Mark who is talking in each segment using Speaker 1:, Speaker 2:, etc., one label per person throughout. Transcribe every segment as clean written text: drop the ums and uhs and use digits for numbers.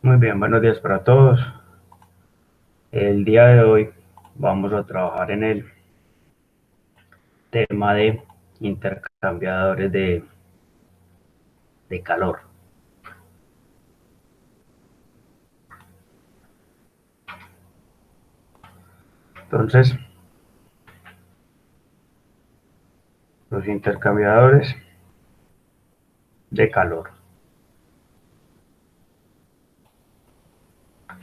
Speaker 1: Muy bien, buenos días para todos. El día de hoy vamos a trabajar en el tema de intercambiadores de calor. Entonces, los intercambiadores de calor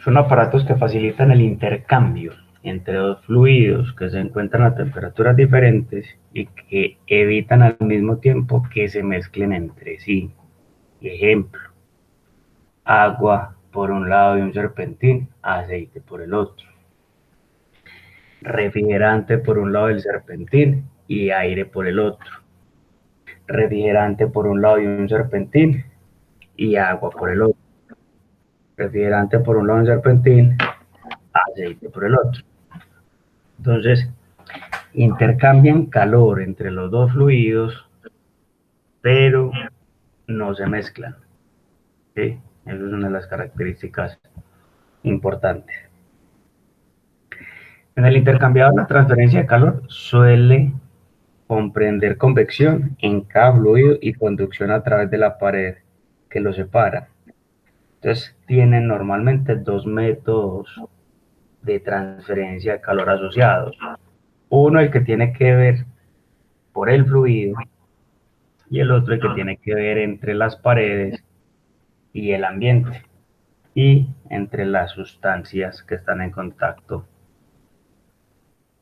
Speaker 1: son aparatos que facilitan el intercambio entre dos fluidos que se encuentran a temperaturas diferentes y que evitan al mismo tiempo que se mezclen entre sí. Ejemplo, agua por un lado y un serpentín, aceite por el otro. Refrigerante por un lado del serpentín y aire por el otro. Refrigerante por un lado y un serpentín y agua por el otro. Refrigerante por un lado y un serpentín, aceite por el otro. Entonces, intercambian calor entre los dos fluidos, pero no se mezclan. ¿Sí? Esa es una de las características importantes. En el intercambiador, la transferencia de calor suele comprender convección en cada fluido y conducción a través de la pared que lo separa. Entonces, tienen normalmente dos métodos de transferencia de calor asociados. Uno, el que tiene que ver por el fluido, y el otro, el que tiene que ver entre las paredes y el ambiente, y entre las sustancias que están en contacto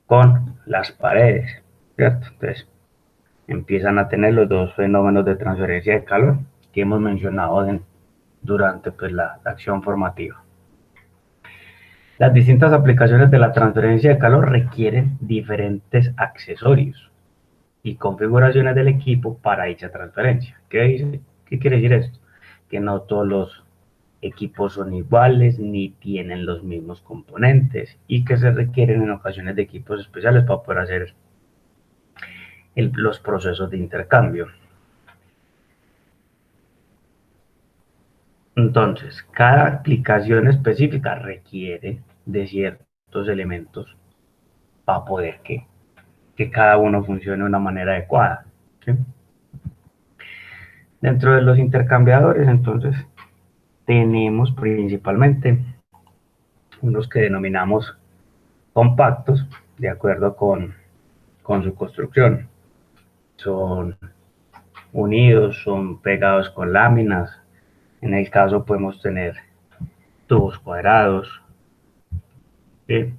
Speaker 1: con las paredes, ¿cierto? Entonces, empiezan a tener los dos fenómenos de transferencia de calor que hemos mencionado durante pues, la acción formativa. Las distintas aplicaciones de la transferencia de calor requieren diferentes accesorios y configuraciones del equipo para dicha transferencia. ¿Qué quiere decir esto? Que no todos los equipos son iguales ni tienen los mismos componentes y que se requieren en ocasiones de equipos especiales para poder hacer los procesos de intercambio. Entonces, cada aplicación específica requiere de ciertos elementos para poder que cada uno funcione de una manera adecuada. ¿Sí? Dentro de los intercambiadores, entonces, tenemos principalmente unos que denominamos compactos, de acuerdo con su construcción. Son unidos, son pegados con láminas. En el caso podemos tener tubos cuadrados, ¿sí?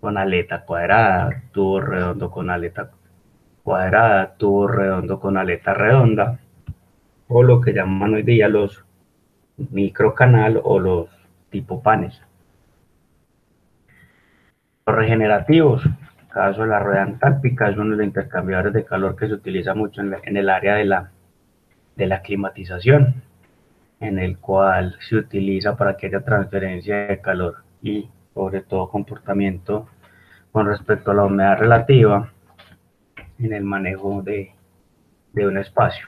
Speaker 1: Con aleta cuadrada, tubo redondo con aleta cuadrada, tubo redondo con aleta redonda, o lo que llaman hoy día los microcanal o los tipo panes. Los regenerativos, en el caso de la rueda antártica, es uno de los intercambiadores de calor que se utiliza mucho en el área de la climatización, en el cual se utiliza para que haya transferencia de calor y sobre todo comportamiento con respecto a la humedad relativa en el manejo de un espacio.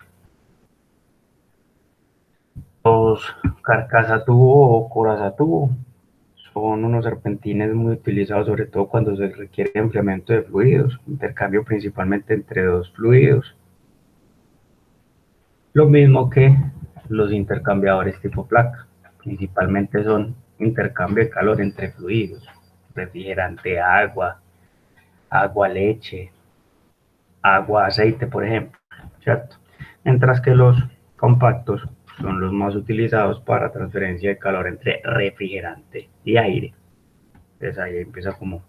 Speaker 1: Los carcasatubo o corazatubo son unos serpentines muy utilizados, sobre todo cuando se requiere enfriamiento de fluidos, intercambio principalmente entre dos fluidos. Lo mismo que los intercambiadores tipo placa, principalmente son intercambio de calor entre fluidos, refrigerante, agua, agua, leche, agua, aceite, por ejemplo, ¿cierto? Mientras que los compactos son los más utilizados para transferencia de calor entre refrigerante y aire. Entonces ahí empieza como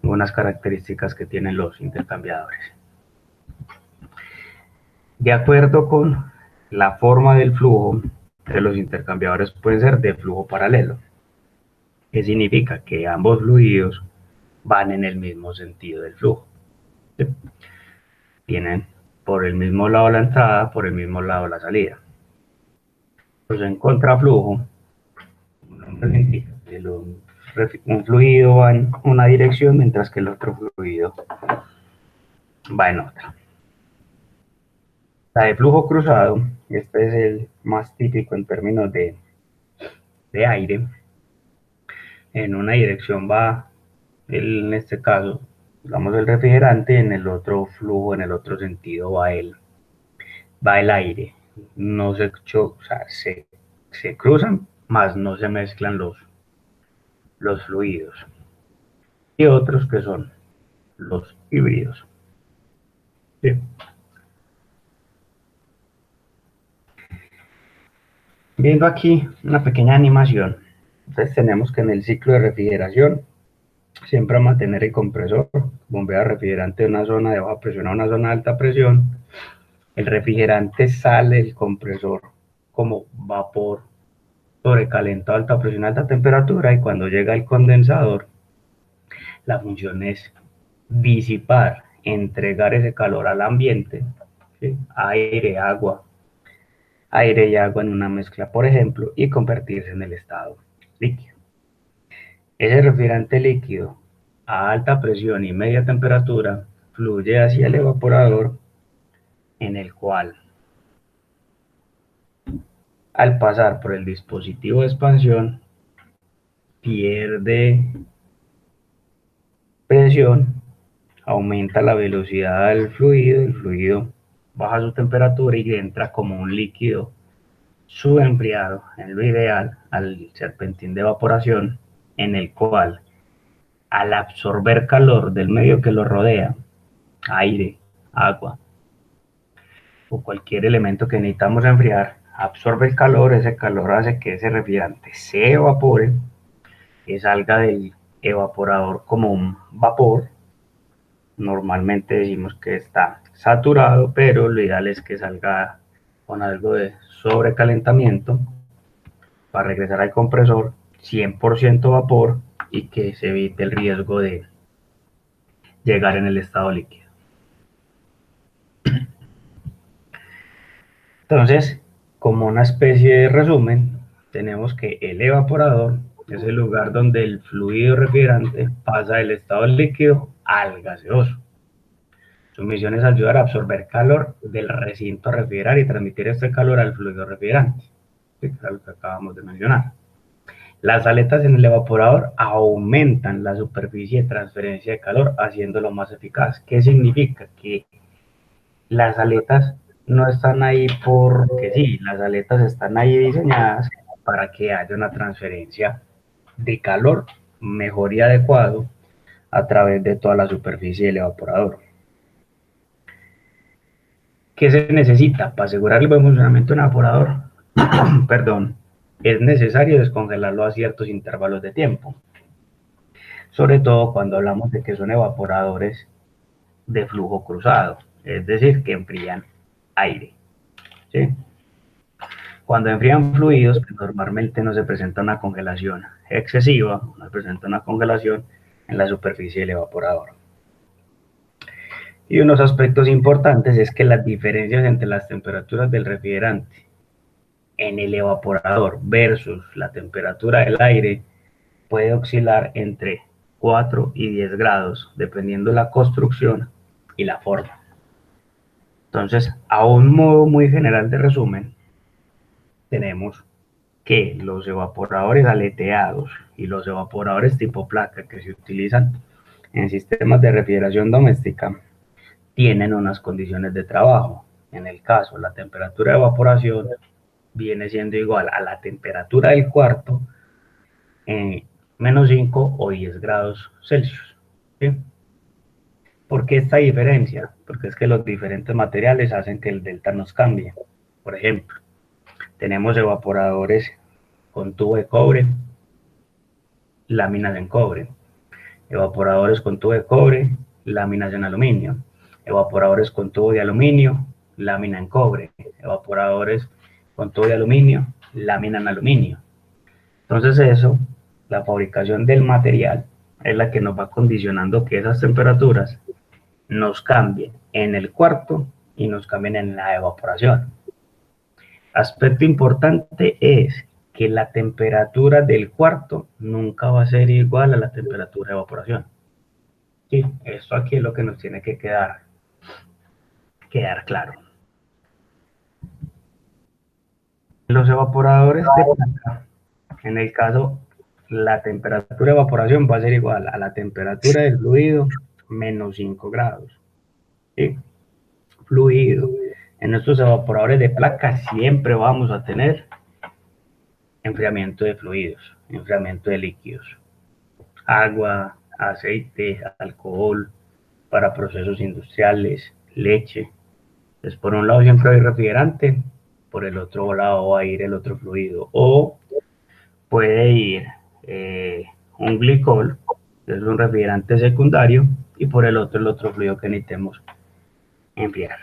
Speaker 1: unas características que tienen los intercambiadores. De acuerdo con la forma del flujo, de los intercambiadores pueden ser de flujo paralelo, que significa que ambos fluidos van en el mismo sentido del flujo. ¿Sí? Tienen por el mismo lado la entrada, por el mismo lado la salida. Pues en contraflujo, un fluido va en una dirección mientras que el otro fluido va en otra. La de flujo cruzado, este es el más típico en términos de aire. En una dirección va, en este caso, digamos el refrigerante, en el otro flujo, en el otro sentido va el aire. No se, o sea, se cruzan, más no se mezclan los fluidos. Y otros que son los híbridos. ¿Sí? Viendo aquí una pequeña animación, entonces tenemos que en el ciclo de refrigeración siempre va a mantener el compresor, bombea refrigerante de una zona de baja presión a una zona de alta presión. El refrigerante sale del compresor como vapor sobrecalentado a alta presión a alta temperatura, y cuando llega el condensador, la función es disipar, entregar ese calor al ambiente, ¿sí? Aire y agua en una mezcla, por ejemplo, y convertirse en el estado líquido. Ese refrigerante líquido a alta presión y media temperatura fluye hacia el evaporador, en el cual, al pasar por el dispositivo de expansión, pierde presión, aumenta la velocidad del fluido, el fluido baja su temperatura y entra como un líquido subenfriado, en lo ideal, al serpentín de evaporación, en el cual, al absorber calor del medio que lo rodea, aire, agua o cualquier elemento que necesitamos enfriar, absorbe el calor, ese calor hace que ese refrigerante se evapore, que salga del evaporador como un vapor. Normalmente decimos que está saturado, pero lo ideal es que salga con algo de sobrecalentamiento para regresar al compresor 100% vapor, y que se evite el riesgo de llegar en el estado líquido. Entonces, como una especie de resumen, tenemos que el evaporador es el lugar donde el fluido refrigerante pasa del estado líquido al gaseoso. Su misión es ayudar a absorber calor del recinto a refrigerar y transmitir este calor al fluido refrigerante, que es lo que acabamos de mencionar. Las aletas en el evaporador aumentan la superficie de transferencia de calor, haciéndolo más eficaz. ¿Qué significa? Que las aletas no están ahí porque sí, las aletas están ahí diseñadas para que haya una transferencia de calor mejor y adecuado a través de toda la superficie del evaporador. ¿Qué se necesita para asegurar el buen funcionamiento de un evaporador? Perdón, es necesario descongelarlo a ciertos intervalos de tiempo, sobre todo cuando hablamos de que son evaporadores de flujo cruzado, es decir, que enfrían aire, ¿sí? Cuando enfrían fluidos, pues normalmente no se presenta una congelación excesiva, no se presenta una congelación en la superficie del evaporador. Y unos aspectos importantes es que las diferencias entre las temperaturas del refrigerante en el evaporador versus la temperatura del aire puede oscilar entre 4 y 10 grados, dependiendo de la construcción y la forma. Entonces, a un modo muy general de resumen, tenemos que los evaporadores aleteados y los evaporadores tipo placa que se utilizan en sistemas de refrigeración doméstica tienen unas condiciones de trabajo. En el caso, la temperatura de evaporación viene siendo igual a la temperatura del cuarto en menos 5 o 10 grados Celsius. ¿Sí? ¿Por qué esta diferencia? Porque es que los diferentes materiales hacen que el delta nos cambie. Por ejemplo, tenemos evaporadores con tubo de cobre, láminas en cobre, evaporadores con tubo de cobre, láminas en aluminio, evaporadores con tubo de aluminio, lámina en cobre, evaporadores con tubo de aluminio, lámina en aluminio. Entonces eso, la fabricación del material es la que nos va condicionando que esas temperaturas nos cambien en el cuarto y nos cambien en la evaporación. Aspecto importante es que la temperatura del cuarto nunca va a ser igual a la temperatura de evaporación. Sí, esto aquí es lo que nos tiene que quedar claro. Los evaporadores de placa En el caso, la temperatura de evaporación va a ser igual a la temperatura del fluido menos 5 grados. ¿Sí? Fluido. En nuestros evaporadores de placa siempre vamos a tener enfriamiento de fluidos, enfriamiento de líquidos, agua, aceite, alcohol para procesos industriales, leche. Entonces, por un lado siempre hay refrigerante, por el otro lado va a ir el otro fluido. O puede ir un glicol, que es un refrigerante secundario, y por el otro fluido que necesitemos enfriar.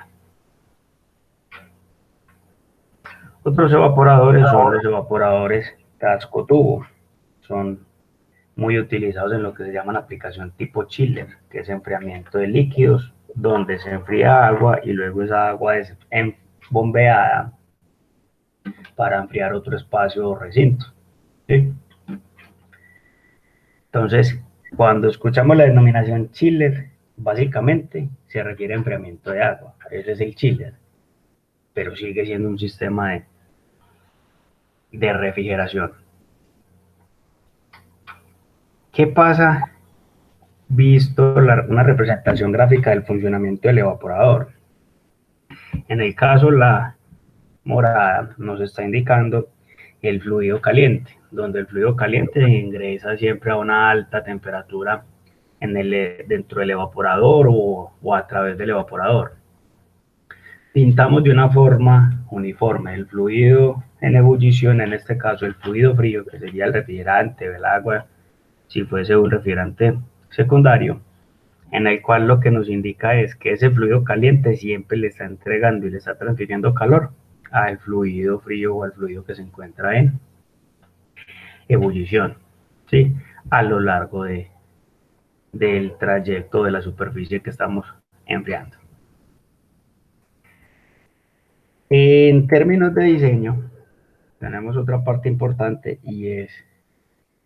Speaker 1: Otros evaporadores son los evaporadores casco tubo. Son muy utilizados en lo que se llama la aplicación tipo chiller, que es enfriamiento de líquidos, donde se enfría agua y luego esa agua es bombeada para enfriar otro espacio o recinto. ¿Sí? Entonces, cuando escuchamos la denominación chiller, básicamente se refiere a enfriamiento de agua. Ese es el chiller, pero sigue siendo un sistema de refrigeración. ¿Qué pasa visto una representación gráfica del funcionamiento del evaporador? En el caso, la morada nos está indicando el fluido caliente, donde el fluido caliente ingresa siempre a una alta temperatura dentro del evaporador o a través del evaporador. Pintamos de una forma uniforme el fluido en ebullición, en este caso el fluido frío, que sería el refrigerante o el agua, si fuese un refrigerante secundario, en el cual lo que nos indica es que ese fluido caliente siempre le está entregando y le está transfiriendo calor al fluido frío o al fluido que se encuentra en ebullición, ¿sí? A lo largo del trayecto de la superficie que estamos enfriando. En términos de diseño, tenemos otra parte importante y es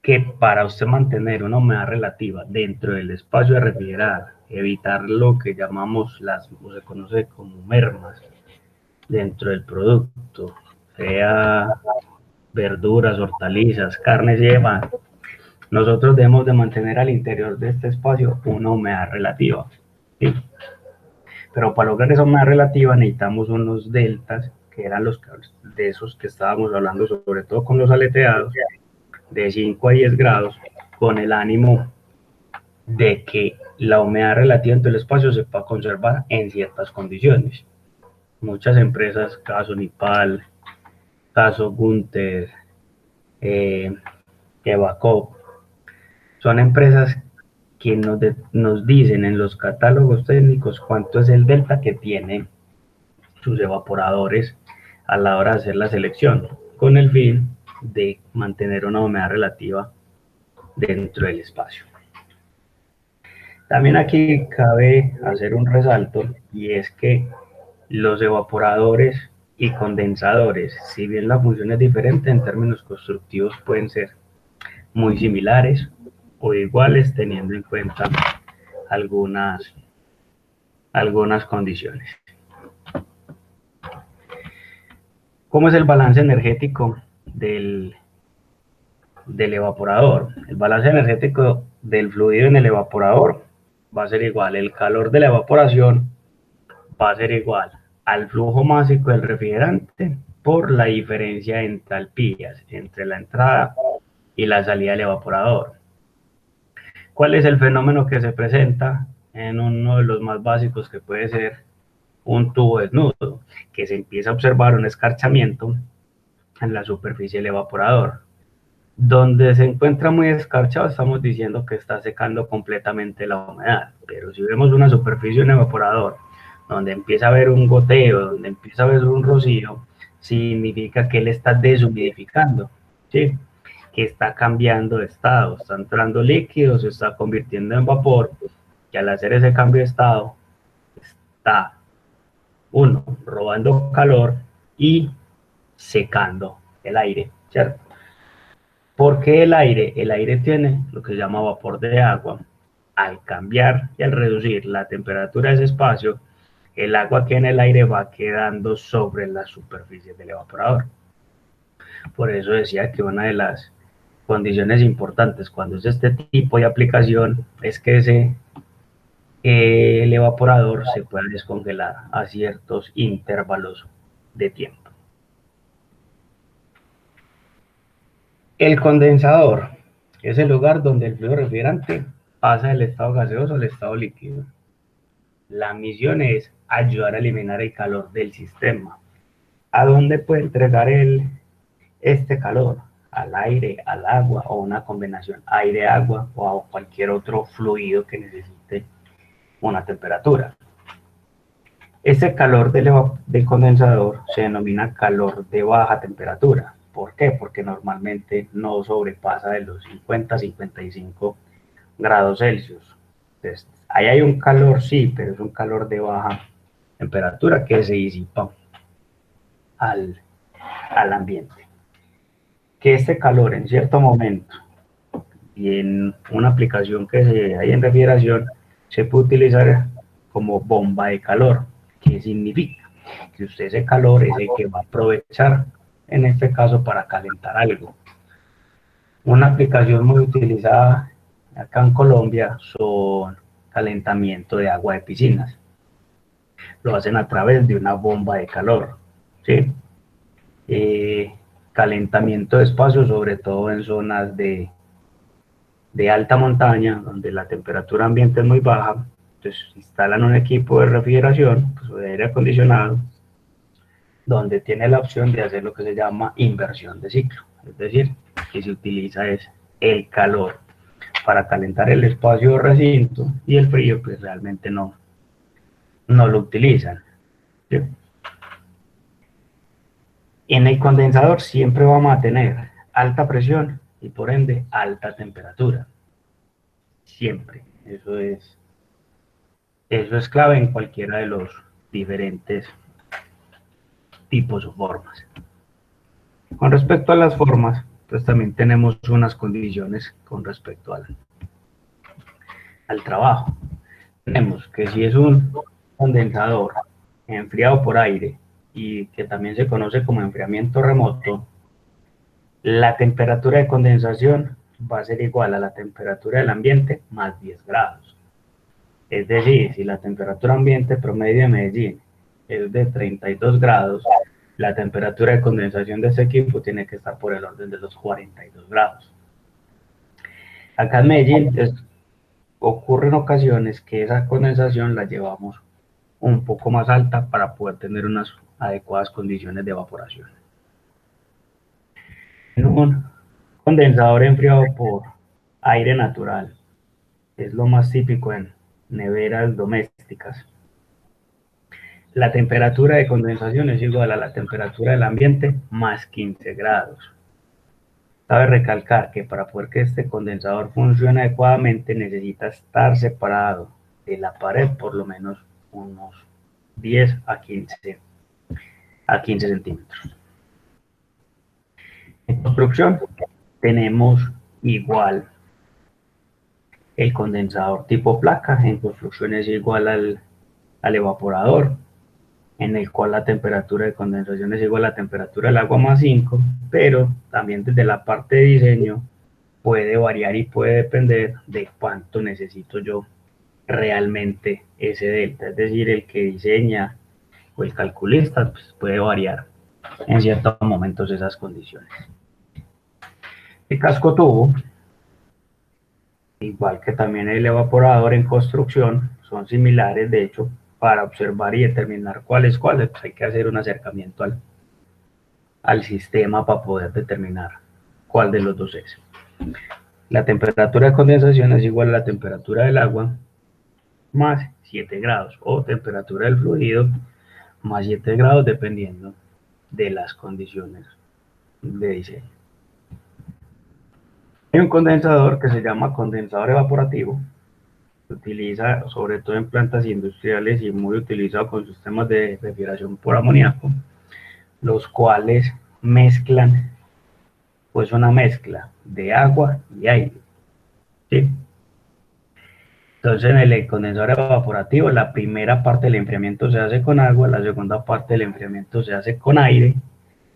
Speaker 1: que para usted mantener una humedad relativa dentro del espacio de refrigerar, evitar lo que llamamos o se conoce como mermas dentro del producto, sea verduras, hortalizas, carnes y demás, nosotros debemos de mantener al interior de este espacio una humedad relativa, ¿sí? Pero para lograr esa humedad relativa necesitamos unos deltas, que eran los de esos que estábamos hablando, sobre todo con los aleteados, de 5 a 10 grados, con el ánimo de que la humedad relativa entre el espacio se pueda conservar en ciertas condiciones. Muchas empresas, caso Nipal, caso Gunter, Evacop, son empresas que nos dicen en los catálogos técnicos cuánto es el delta que tienen sus evaporadores a la hora de hacer la selección, con el fin de mantener una humedad relativa dentro del espacio. También aquí cabe hacer un resalto y es que los evaporadores y condensadores, si bien la función es diferente en términos constructivos, pueden ser muy similares o iguales teniendo en cuenta algunas condiciones. ¿Cómo es el balance energético del evaporador? El balance energético del fluido en el evaporador va a ser igual, el calor de la evaporación va a ser igual al flujo másico del refrigerante por la diferencia de entalpías entre la entrada y la salida del evaporador. ¿Cuál es el fenómeno que se presenta en uno de los más básicos, que puede ser un tubo desnudo? Que se empieza a observar un escarchamiento en la superficie del evaporador. Donde se encuentra muy escarchado, estamos diciendo que está secando completamente la humedad. Pero si vemos una superficie de un evaporador donde empieza a haber un goteo, donde empieza a haber un rocío, significa que él está deshumidificando, ¿sí? Que está cambiando de estado, está entrando líquido, se está convirtiendo en vapor, y al hacer ese cambio de estado, está, uno, robando calor y secando el aire, ¿cierto? ¿Por qué el aire? El aire tiene lo que se llama vapor de agua. Al cambiar y al reducir la temperatura de ese espacio, el agua que en el aire va quedando sobre la superficie del evaporador. Por eso decía que una de las condiciones importantes cuando es este tipo de aplicación es que el evaporador se pueda descongelar a ciertos intervalos de tiempo. El condensador es el lugar donde el fluido refrigerante pasa del estado gaseoso al estado líquido. La misión es ayudar a eliminar el calor del sistema. ¿A dónde puede entregar este calor? Al aire, al agua o una combinación aire-agua o a cualquier otro fluido que necesite una temperatura. Este calor del condensador se denomina calor de baja temperatura. ¿Por qué? Porque normalmente no sobrepasa de los 50-55 grados Celsius. Entonces, ahí hay un calor, sí, pero es un calor de baja temperatura que se disipa al ambiente. Que este calor en cierto momento y en una aplicación que hay en refrigeración se puede utilizar como bomba de calor. ¿Qué significa? Que usted ese calor es el que va a aprovechar en este caso para calentar algo. Una aplicación muy utilizada acá en Colombia son calentamiento de agua de piscinas. Lo hacen a través de una bomba de calor, ¿sí? Calentamiento de espacios, sobre todo en zonas de alta montaña, donde la temperatura ambiente es muy baja. Entonces instalan un equipo de refrigeración, pues, de aire acondicionado, donde tiene la opción de hacer lo que se llama inversión de ciclo. Es decir, que se utiliza es el calor para calentar el espacio de recinto y el frío pues realmente no lo utilizan, ¿sí? En el condensador siempre vamos a tener alta presión y por ende alta temperatura. Siempre. Eso es clave en cualquiera de los diferentes tipos o formas. Con respecto a las formas, pues también tenemos unas condiciones con respecto al trabajo. Tenemos que si es un condensador enfriado por aire y que también se conoce como enfriamiento remoto, la temperatura de condensación va a ser igual a la temperatura del ambiente más 10 grados. Es decir, si la temperatura ambiente promedio de Medellín es de 32 grados, la temperatura de condensación de este equipo tiene que estar por el orden de los 42 grados. Acá en Medellín ocurre en ocasiones que esa condensación la llevamos un poco más alta para poder tener unas adecuadas condiciones de evaporación. En un condensador enfriado por aire natural es lo más típico en neveras domésticas. La temperatura de condensación es igual a la temperatura del ambiente más 15 grados. Cabe recalcar que para poder que este condensador funcione adecuadamente necesita estar separado de la pared por lo menos unos 10 a 15 centímetros. En construcción tenemos igual el condensador tipo placa, en construcción es igual al evaporador, en el cual la temperatura de condensación es igual a la temperatura del agua más 5, pero también desde la parte de diseño puede variar y puede depender de cuánto necesito yo realmente ese delta, es decir, el que diseña o el calculista pues, puede variar en ciertos momentos esas condiciones. El casco tubo, igual que también el evaporador en construcción, son similares, de hecho, para observar y determinar cuál es cuál, pues hay que hacer un acercamiento al sistema para poder determinar cuál de los dos es. La temperatura de condensación es igual a la temperatura del agua más 7 grados o temperatura del fluido más 7 grados dependiendo de las condiciones de diseño. Hay un condensador que se llama condensador evaporativo. Se utiliza sobre todo en plantas industriales y muy utilizado con sistemas de refrigeración por amoníaco, los cuales mezclan, pues una mezcla de agua y aire, ¿sí? Entonces en el condensador evaporativo la primera parte del enfriamiento se hace con agua, la segunda parte del enfriamiento se hace con aire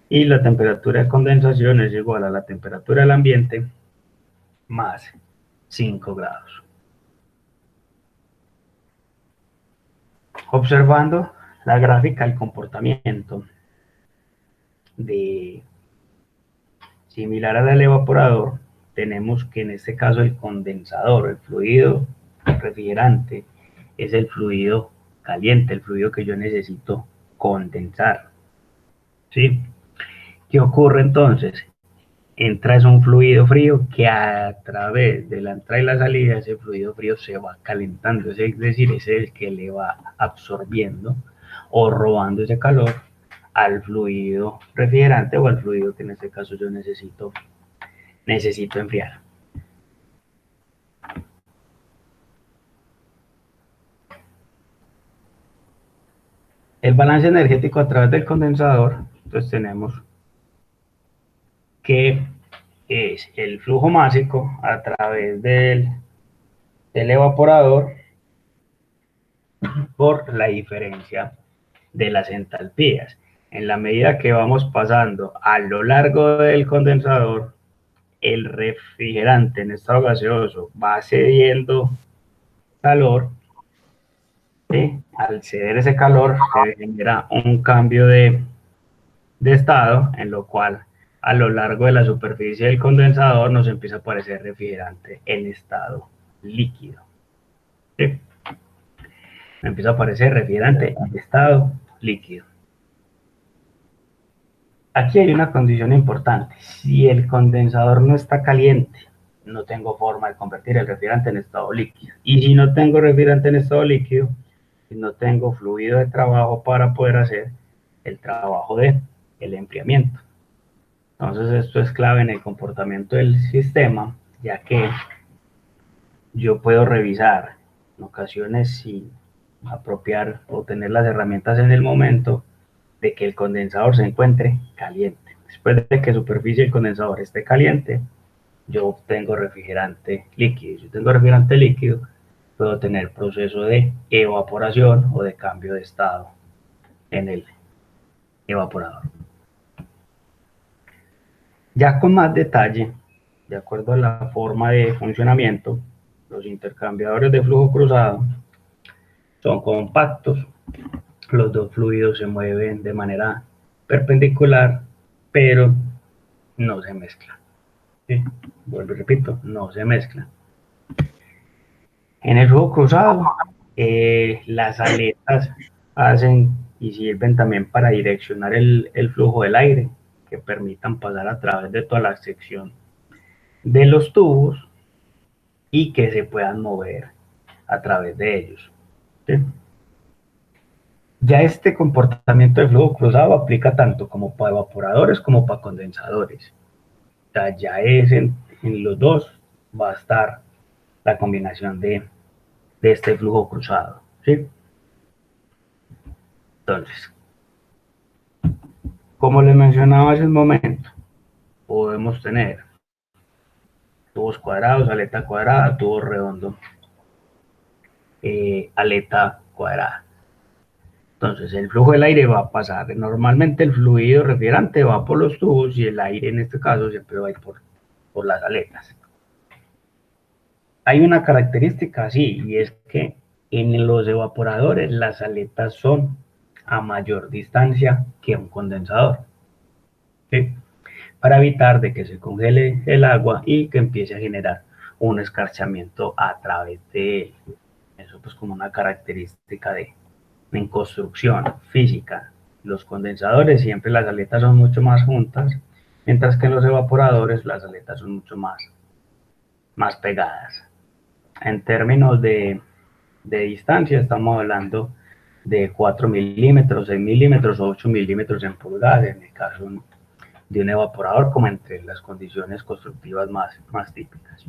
Speaker 1: y la temperatura de condensación es igual a la temperatura del ambiente más 5 grados. Observando la gráfica del comportamiento de similar a la del evaporador, tenemos que en este caso el condensador, el fluido refrigerante, es el fluido caliente, el fluido que yo necesito condensar. ¿Sí? ¿Qué ocurre entonces? Entra es un fluido frío que a través de la entrada y la salida, ese fluido frío se va calentando, es decir, es el que le va absorbiendo o robando ese calor al fluido refrigerante o al fluido que en este caso yo necesito enfriar. El balance energético a través del condensador, entonces tenemos que es el flujo másico a través del evaporador por la diferencia de las entalpías. En la medida que vamos pasando a lo largo del condensador, el refrigerante en estado gaseoso va cediendo calor. ¿Sí? Al ceder ese calor se genera un cambio de estado, en lo cual a lo largo de la superficie del condensador nos empieza a aparecer refrigerante en estado líquido. ¿Sí? Empieza a aparecer refrigerante en estado líquido. Aquí hay una condición importante. Si el condensador no está caliente, no tengo forma de convertir el refrigerante en estado líquido. Y si no tengo refrigerante en estado líquido, no tengo fluido de trabajo para poder hacer el trabajo de el enfriamiento. Entonces esto es clave en el comportamiento del sistema, ya que yo puedo revisar en ocasiones si apropiar o tener las herramientas en el momento de que el condensador se encuentre caliente. Después de que la superficie del condensador esté caliente, yo obtengo refrigerante líquido. Si yo tengo refrigerante líquido, puedo tener proceso de evaporación o de cambio de estado en el evaporador. Ya con más detalle, de acuerdo a la forma de funcionamiento, los intercambiadores de flujo cruzado son compactos. Los dos fluidos se mueven de manera perpendicular, pero no se mezclan. ¿Sí? Vuelvo y repito, no se mezclan. En el flujo cruzado, las aletas hacen y sirven también para direccionar el flujo del aire, que permitan pasar a través de toda la sección de los tubos y que se puedan mover a través de ellos. ¿Sí? Ya este comportamiento de flujo cruzado aplica tanto como para evaporadores como para condensadores. O sea, ya es en los dos va a estar la combinación de este flujo cruzado. ¿Sí? Entonces, como les mencionaba hace un momento, podemos tener tubos cuadrados, aleta cuadrada, tubo redondo, aleta cuadrada. Entonces, el flujo del aire va a pasar. Normalmente el fluido refrigerante va por los tubos y el aire en este caso siempre va a ir por las aletas. Hay una característica así, y es que en los evaporadores las aletas son a mayor distancia que un condensador. ¿Sí? Para evitar de que se congele el agua y que empiece a generar un escarchamiento a través de él. Eso pues como una característica en construcción física. Los condensadores siempre las aletas son mucho más juntas, mientras que en los evaporadores las aletas son mucho más pegadas. En términos de distancia estamos hablando de 4 milímetros, 6 milímetros o 8 milímetros en pulgadas, en el caso de un evaporador, como entre las condiciones constructivas más típicas.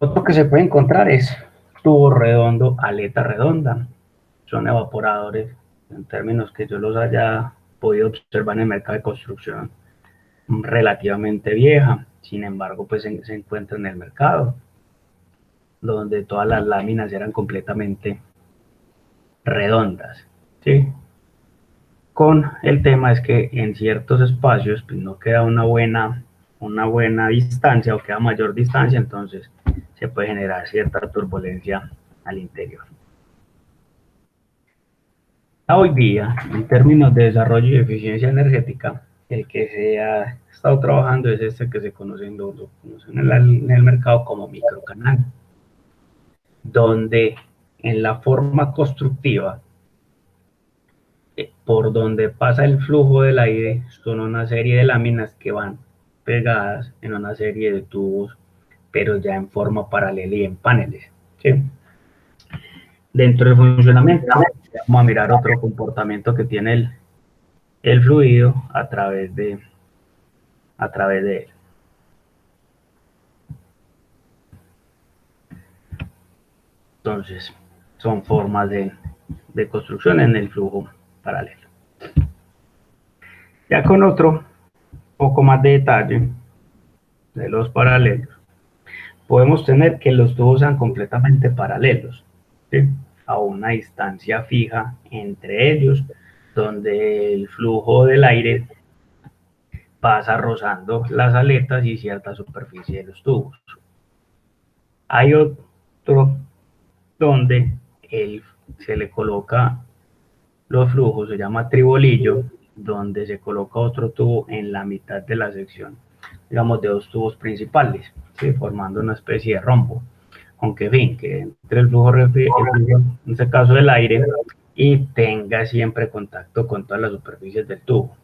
Speaker 1: Otro que se puede encontrar es tubo redondo, aleta redonda. Son evaporadores, en términos que yo los haya podido observar en el mercado de construcción, relativamente vieja. Sin embargo, pues se encuentra en el mercado, donde todas las láminas eran completamente redondas. ¿Sí? Con el tema es que en ciertos espacios pues, no queda una buena una buena distancia o queda mayor distancia, entonces se puede generar cierta turbulencia al interior. Hoy día, en términos de desarrollo y eficiencia energética, el que se ha estado trabajando es este que se conoce en el mercado como microcanal, donde en la forma constructiva, por donde pasa el flujo del aire, son una serie de láminas que van pegadas en una serie de tubos, pero ya en forma paralela y en paneles, ¿sí? Dentro del funcionamiento, vamos a mirar otro comportamiento que tiene el fluido a través de él. Entonces, son formas de construcción en el flujo paralelo. Ya con otro poco más de detalle de los paralelos, podemos tener que los tubos sean completamente paralelos, ¿sí? A una distancia fija entre ellos, donde el flujo del aire pasa rozando las aletas y cierta superficie de los tubos. Hay otro donde se le coloca los flujos, se llama tribolillo, donde se coloca otro tubo en la mitad de la sección, digamos de dos tubos principales, ¿sí? Formando una especie de rombo. Aunque bien, que entre el flujo, en este caso el aire, y tenga siempre contacto con todas las superficies del tubo.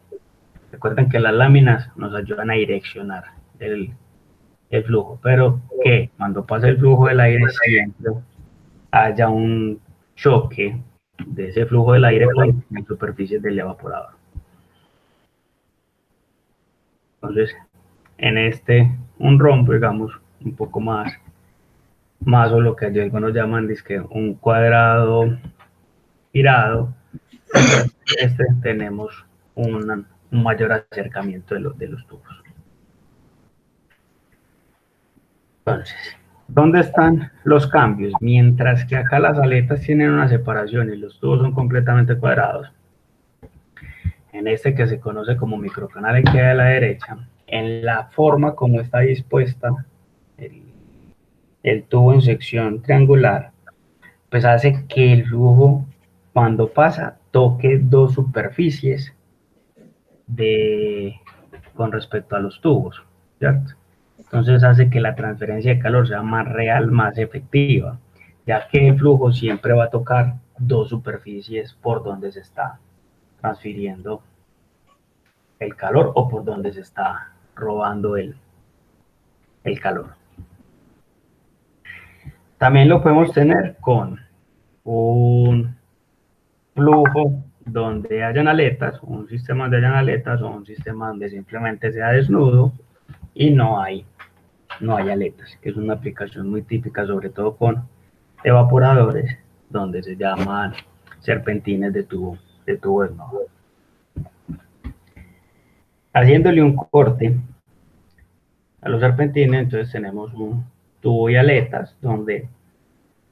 Speaker 1: Recuerden que las láminas nos ayudan a direccionar el flujo, pero que cuando pasa el flujo del aire siempre haya un choque de ese flujo del aire con las superficies del evaporador. Entonces, un rombo, digamos, un poco más o lo que algunos llaman un cuadrado girado, tenemos un mayor acercamiento de los tubos. Entonces, ¿dónde están los cambios? Mientras que acá las aletas tienen una separación y los tubos son completamente cuadrados, en este que se conoce como microcanal aquí a la derecha, en la forma como está dispuesta el tubo en sección triangular, pues hace que el flujo, cuando pasa, toque dos superficies con respecto a los tubos, ¿cierto? Entonces hace que la transferencia de calor sea más real, más efectiva, ya que el flujo siempre va a tocar dos superficies por donde se está transfiriendo el calor o por donde se está robando el calor. También lo podemos tener con un flujo donde hayan aletas, un sistema donde hayan aletas o un sistema donde simplemente sea desnudo y no hay aletas, que es una aplicación muy típica, sobre todo con evaporadores, donde se llaman serpentines de tubo desnudo. Haciéndole un corte a los serpentines, entonces tenemos un tubo y aletas, donde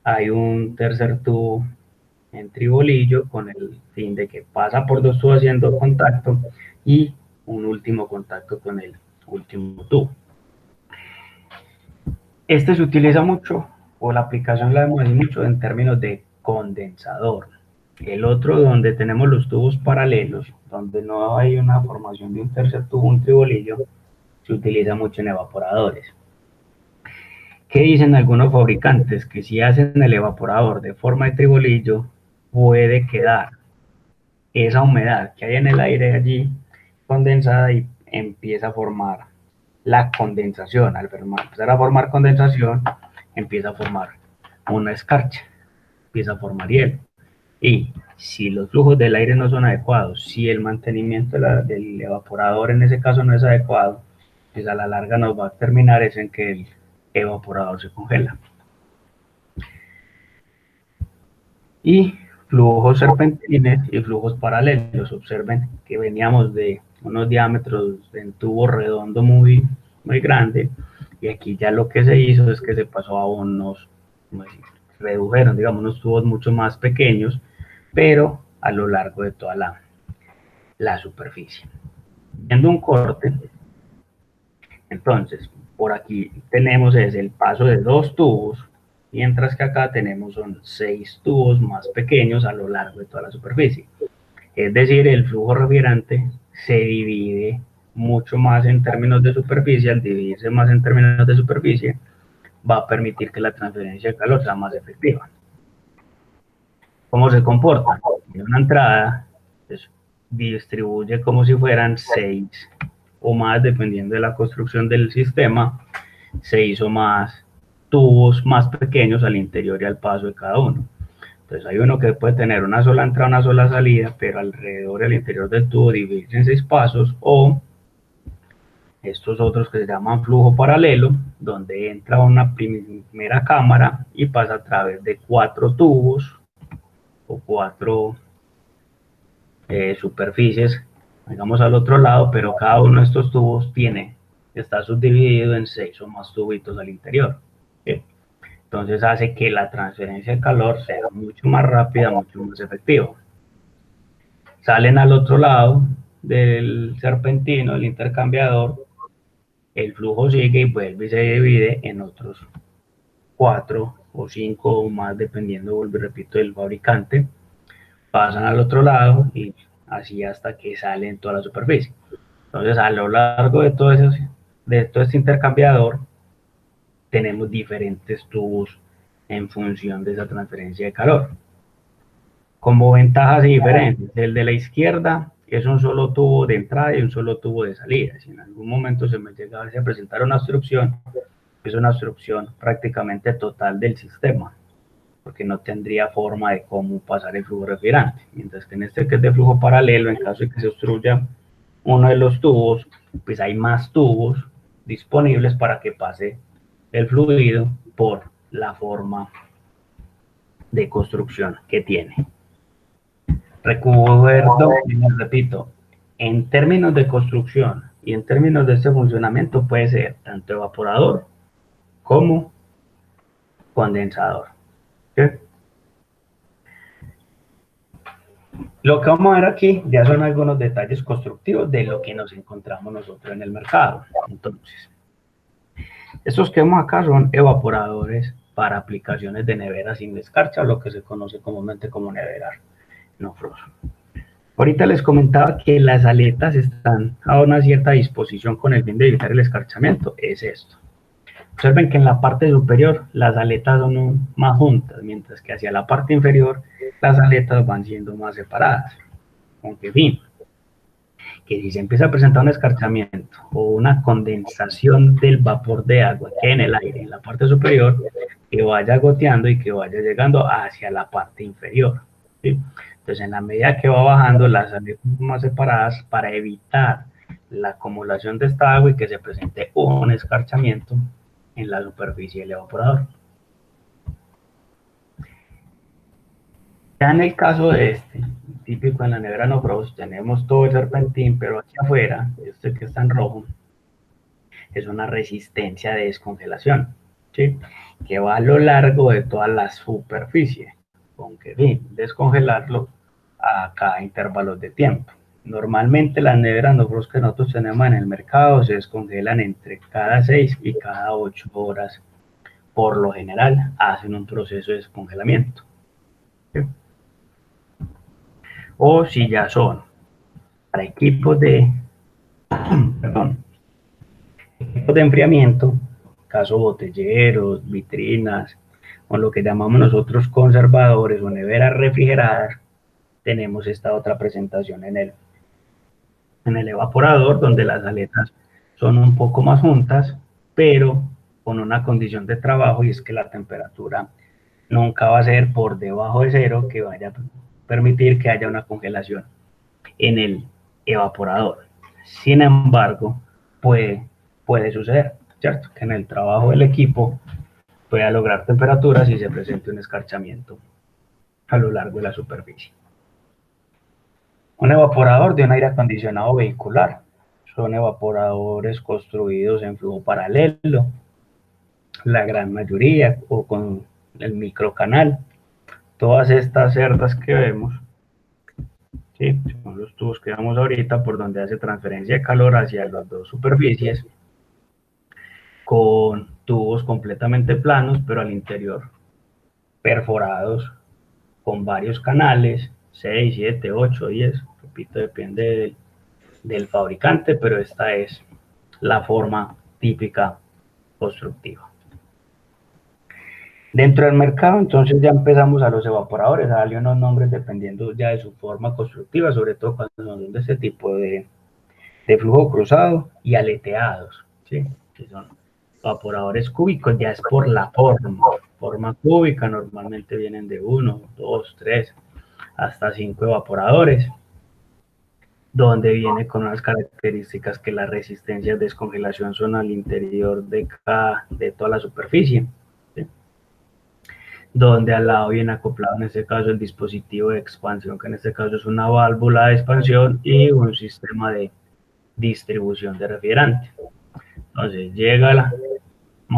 Speaker 1: hay un tercer tubo en tribolillo con el fin de que pasa por dos tubos haciendo contacto y un último contacto con el último tubo. Este se utiliza mucho, o la aplicación la vemos mucho en términos de condensador. El otro donde tenemos los tubos paralelos, donde no hay una formación de un tercer tubo, un tribolillo, se utiliza mucho en evaporadores. ¿Qué dicen algunos fabricantes? Que si hacen el evaporador de forma de tribolillo, puede quedar esa humedad que hay en el aire allí condensada y empieza a formar la condensación. Al empezar a formar condensación, empieza a formar una escarcha, empieza a formar hielo. Y si los flujos del aire no son adecuados, si el mantenimiento del evaporador en ese caso no es adecuado, pues a la larga nos va a terminar es en que el evaporador se congela. Y flujos serpentines y flujos paralelos. Observen que veníamos de unos diámetros en tubo redondo muy grande, y aquí ya lo que se hizo es que se pasó a redujeron, digamos, unos tubos mucho más pequeños, pero a lo largo de toda la superficie. Viendo un corte Entonces, por aquí tenemos es el paso de 2 tubos, mientras que acá tenemos son 6 tubos más pequeños a lo largo de toda la superficie. Es decir, el flujo refrigerante se divide mucho más en términos de superficie. Al dividirse más en términos de superficie, va a permitir que la transferencia de calor sea más efectiva. ¿Cómo se comporta? En una entrada, pues, distribuye como si fueran 6 o más, dependiendo de la construcción del sistema, 6 o más tubos más pequeños al interior y al paso de cada uno. Entonces hay uno que puede tener una sola entrada, una sola salida, pero alrededor del interior del tubo dividirse en 6 pasos, o estos otros que se llaman flujo paralelo, donde entra una primera cámara y pasa a través de 4 tubos o 4 superficies, digamos al otro lado, pero cada uno de estos tubos está subdividido en 6 o más tubitos al interior. ¿Sí? Entonces hace que la transferencia de calor sea mucho más rápida, mucho más efectiva. Salen al otro lado del serpentino, del intercambiador, el flujo sigue y vuelve y se divide en otros 4 o 5 o más, dependiendo, vuelvo y repito, del fabricante. Pasan al otro lado y así hasta que sale en toda la superficie. Entonces, a lo largo de todo este intercambiador, tenemos diferentes tubos en función de esa transferencia de calor. Como ventajas y diferencias, el de la izquierda es un solo tubo de entrada y un solo tubo de salida. Si en algún momento se me llegase a presentar una obstrucción, es una obstrucción prácticamente total del sistema, porque no tendría forma de cómo pasar el flujo refrigerante. Mientras que en este que es de flujo paralelo, en caso de que se obstruya uno de los tubos, pues hay más tubos disponibles para que pase el fluido por la forma de construcción que tiene. Recuerdo, y repito, en términos de construcción y en términos de este funcionamiento puede ser tanto evaporador como condensador. ¿Sí? Lo que vamos a ver aquí ya son algunos detalles constructivos de lo que nos encontramos nosotros en el mercado. Entonces, estos que vemos acá son evaporadores para aplicaciones de neveras sin escarcha, lo que se conoce comúnmente como neveras no frozen. Ahorita les comentaba que las aletas están a una cierta disposición con el fin de evitar el escarchamiento. Es esto. Observen que en la parte superior las aletas son más juntas, mientras que hacia la parte inferior las aletas van siendo más separadas. ¿Con qué fin? Que si se empieza a presentar un escarchamiento o una condensación del vapor de agua que hay en el aire en la parte superior, que vaya goteando y que vaya llegando hacia la parte inferior. ¿Sí? Entonces, en la medida que va bajando, las aletas más separadas para evitar la acumulación de esta agua y que se presente un escarchamiento en la superficie del evaporador. Ya en el caso de este, típico en la nevera no frost, tenemos todo el serpentín, pero aquí afuera, este que está en rojo, es una resistencia de descongelación, ¿sí? Que va a lo largo de toda la superficie, con que fin, descongelarlo a cada intervalo de tiempo. Normalmente las neveras no frost que nosotros tenemos en el mercado se descongelan entre cada 6 y cada 8 horas. Por lo general, hacen un proceso de descongelamiento. ¿Sí? O si ya son para equipos de, perdón, equipos de enfriamiento, caso botelleros, vitrinas, o lo que llamamos nosotros conservadores o neveras refrigeradas, tenemos esta otra presentación en el evaporador, donde las aletas son un poco más juntas, pero con una condición de trabajo, y es que la temperatura nunca va a ser por debajo de cero, que vaya a permitir que haya una congelación en el evaporador. Sin embargo, puede suceder, ¿cierto? Que en el trabajo del equipo pueda lograr temperaturas y se presente un escarchamiento a lo largo de la superficie. Un evaporador de un aire acondicionado vehicular. Son evaporadores construidos en flujo paralelo, la gran mayoría, o con el microcanal. Todas estas cerdas que vemos, ¿sí? Son los tubos que vemos ahorita por donde hace transferencia de calor hacia las dos superficies. con tubos completamente planos, pero al interior perforados con varios canales, 6, 7, 8, 10, repito, depende del fabricante, pero esta es la forma típica constructiva. Dentro del mercado, entonces ya empezamos a los evaporadores, a darle unos nombres dependiendo ya de su forma constructiva, sobre todo cuando son de este tipo de flujo cruzado y aleteados, ¿sí? Que son evaporadores cúbicos, ya es por la forma cúbica, normalmente vienen de 1, 2, 3, hasta 5 evaporadores, donde viene con unas características que las resistencias de descongelación son al interior de toda la superficie, ¿sí? Donde al lado viene acoplado en este caso el dispositivo de expansión, que en este caso es una válvula de expansión y un sistema de distribución de refrigerante. Entonces llega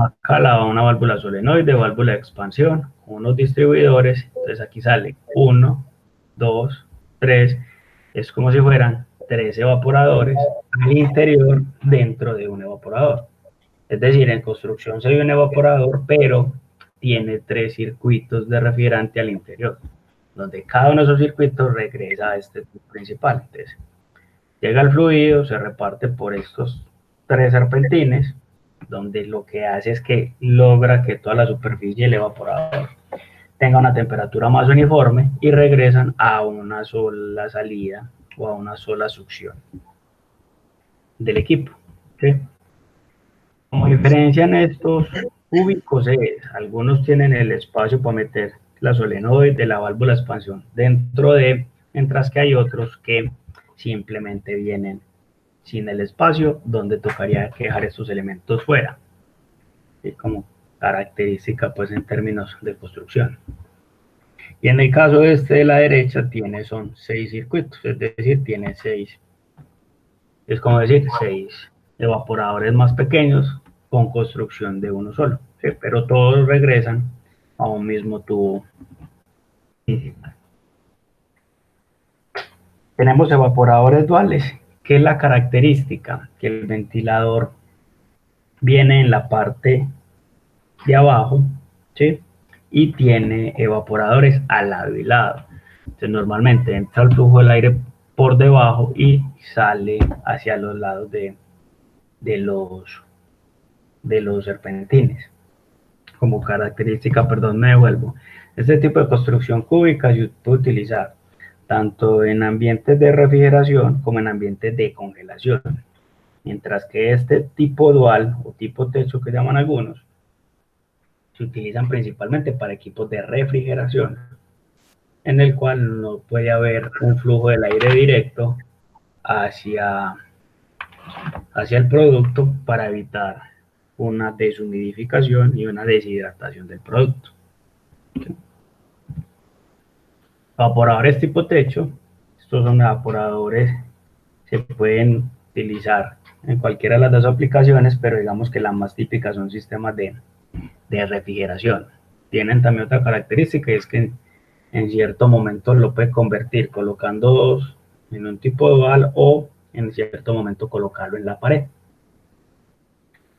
Speaker 1: acá una válvula solenoide, válvula de expansión, unos distribuidores, entonces aquí sale 1, 2, 3, es como si fueran 3 evaporadores al interior dentro de un evaporador. Es decir, en construcción se ve un evaporador, pero tiene 3 circuitos de refrigerante al interior, donde cada uno de esos circuitos regresa a este principal. Entonces, llega el fluido, se reparte por estos 3 serpentines, donde lo que hace es que logra que toda la superficie del evaporador tenga una temperatura más uniforme y regresan a una sola salida o a una sola succión del equipo, ¿sí? Como diferencian estos cúbicos es, algunos tienen el espacio para meter la solenoide, la válvula de expansión dentro de, mientras que hay otros que simplemente vienen sin el espacio, donde tocaría que dejar estos elementos fuera, ¿sí? Como característica pues en términos de construcción. Y en el caso de este de la derecha son 6 circuitos, es decir, tiene 6, es como decir 6 evaporadores más pequeños con construcción de uno solo, ¿sí? Pero todos regresan a un mismo tubo principal. Tenemos evaporadores duales, que es la característica que el ventilador viene en la parte de abajo, ¿sí? Y tiene evaporadores al lado y lado. Entonces normalmente entra el flujo del aire por debajo y sale hacia los lados de los serpentines. Como característica, perdón, me devuelvo. Este tipo de construcción cúbica se puede utilizar tanto en ambientes de refrigeración como en ambientes de congelación. Mientras que este tipo dual o tipo techo que llaman algunos, se utilizan principalmente para equipos de refrigeración, en el cual no puede haber un flujo del aire directo hacia, hacia el producto para evitar una deshumidificación y una deshidratación del producto. Evaporadores tipo techo, estos son evaporadores, se pueden utilizar en cualquiera de las dos aplicaciones, pero digamos que las más típicas son sistemas de refrigeración. Tienen también otra característica y es que en cierto momento lo puede convertir colocando dos en un tipo dual o en cierto momento colocarlo en la pared.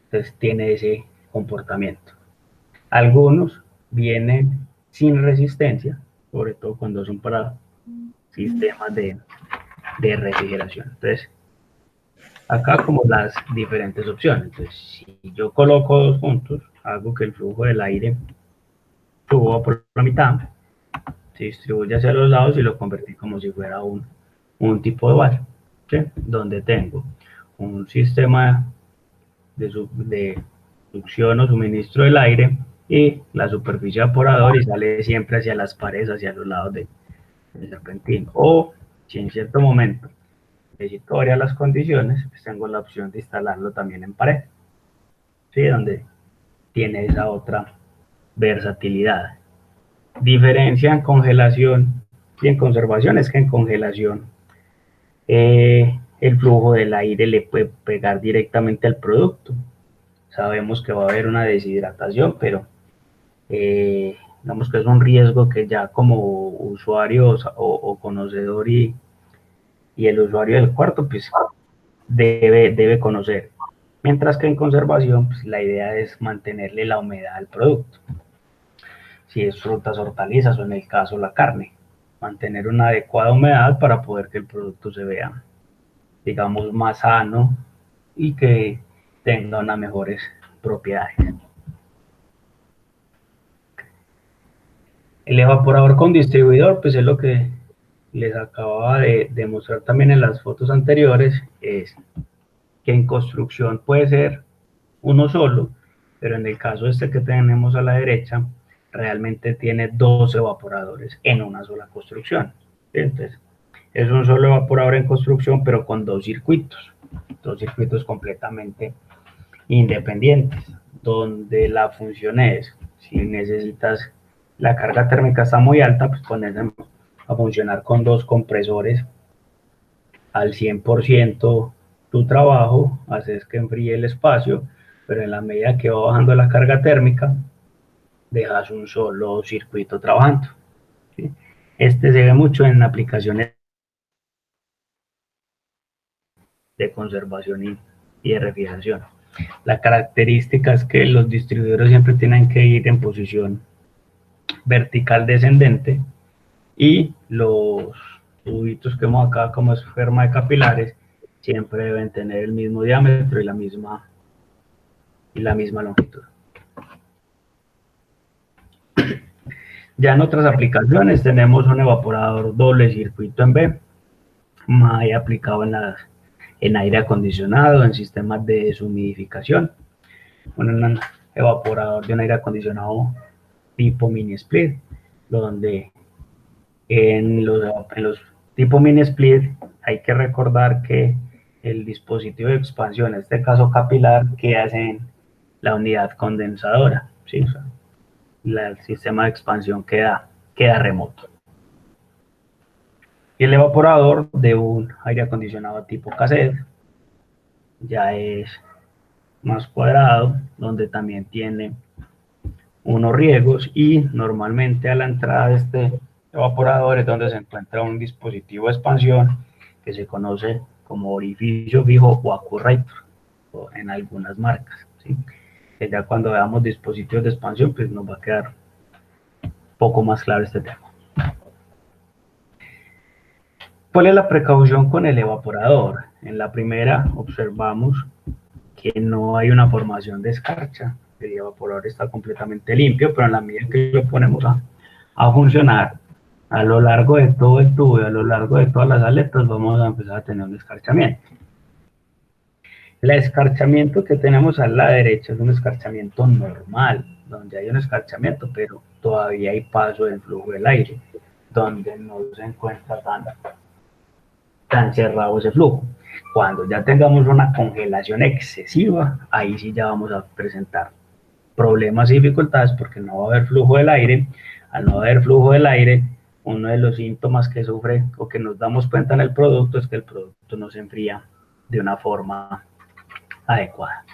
Speaker 1: Entonces tiene ese comportamiento. Algunos vienen sin resistencia, sobre todo cuando son para sistemas de refrigeración. Entonces, acá como las diferentes opciones. Entonces, si yo coloco dos puntos, hago que el flujo del aire suba por la mitad, se distribuye hacia los lados y lo convertí como si fuera un tipo de bar, ¿sí? Donde tengo un sistema de succión o suministro del aire y la superficie evaporador y sale siempre hacia las paredes, hacia los lados del serpentín. O si en cierto momento necesito variar las condiciones, pues tengo la opción de instalarlo también en pared, ¿sí? Donde tiene esa otra versatilidad. Diferencia en congelación y en conservación es que en congelación el flujo del aire le puede pegar directamente al producto. Sabemos que va a haber una deshidratación, pero digamos que es un riesgo que ya como usuarios o conocedor y el usuario del cuarto pues debe conocer. Mientras que en conservación, pues, la idea es mantenerle la humedad al producto. Si es frutas, hortalizas o en el caso la carne, mantener una adecuada humedad para poder que el producto se vea, digamos, más sano y que tenga unas mejores propiedades. El evaporador con distribuidor, pues es lo que les acababa de mostrar también en las fotos anteriores, es que en construcción puede ser uno solo, pero en el caso este que tenemos a la derecha, realmente tiene dos evaporadores en una sola construcción. Entonces, es un solo evaporador en construcción, pero con dos circuitos completamente independientes, donde la función es, si necesitas, la carga térmica está muy alta, pues pones a funcionar con dos compresores al 100% tu trabajo, haces que enfríe el espacio, pero en la medida que va bajando la carga térmica, dejas un solo circuito trabajando. ¿Sí? Este se ve mucho en aplicaciones de conservación y de refrigeración. La característica es que los distribuidores siempre tienen que ir en posición vertical descendente y los tubitos que vemos acá como esferma de capilares siempre deben tener el mismo diámetro y la misma longitud. Ya en otras aplicaciones tenemos un evaporador doble circuito en B, más aplicado en aire acondicionado, en sistemas de deshumidificación, un evaporador de un aire acondicionado tipo mini split, donde en los tipo mini split hay que recordar que el dispositivo de expansión, en este caso capilar, queda en la unidad condensadora, ¿sí? O sea, el sistema de expansión queda remoto. Y el evaporador de un aire acondicionado tipo cassette ya es más cuadrado, donde también tiene unos riegos y normalmente a la entrada de este evaporador es donde se encuentra un dispositivo de expansión que se conoce como orificio fijo o accurator en algunas marcas. ¿Sí? Que ya cuando veamos dispositivos de expansión, pues nos va a quedar un poco más claro este tema. ¿Cuál es la precaución con el evaporador? En la primera observamos que no hay una formación de escarcha, el evaporador está completamente limpio, pero en la medida que lo ponemos a funcionar, a lo largo de todo el tubo y a lo largo de todas las aletas vamos a empezar a tener un escarchamiento. El escarchamiento que tenemos a la derecha es un escarchamiento normal, donde hay un escarchamiento, pero todavía hay paso del flujo del aire, donde no se encuentra tan cerrado ese flujo. Cuando ya tengamos una congelación excesiva, ahí sí ya vamos a presentar problemas y dificultades porque no va a haber flujo del aire. Al no haber flujo del aire, uno de los síntomas que sufre o que nos damos cuenta en el producto es que el producto no se enfría de una forma adecuada.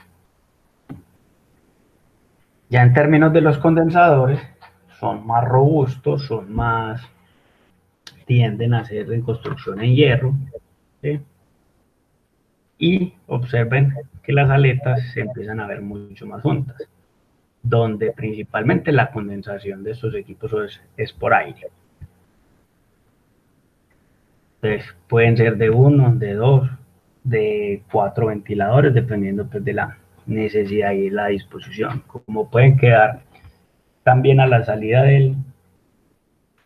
Speaker 1: Ya en términos de los condensadores, son más robustos, tienden a ser en construcción en hierro, ¿sí? Y observen que las aletas se empiezan a ver mucho más juntas, donde principalmente la condensación de estos equipos es por aire. Entonces pueden ser de uno, de dos, de 4 ventiladores, dependiendo pues, de la necesidad y la disposición. Como pueden quedar también a la salida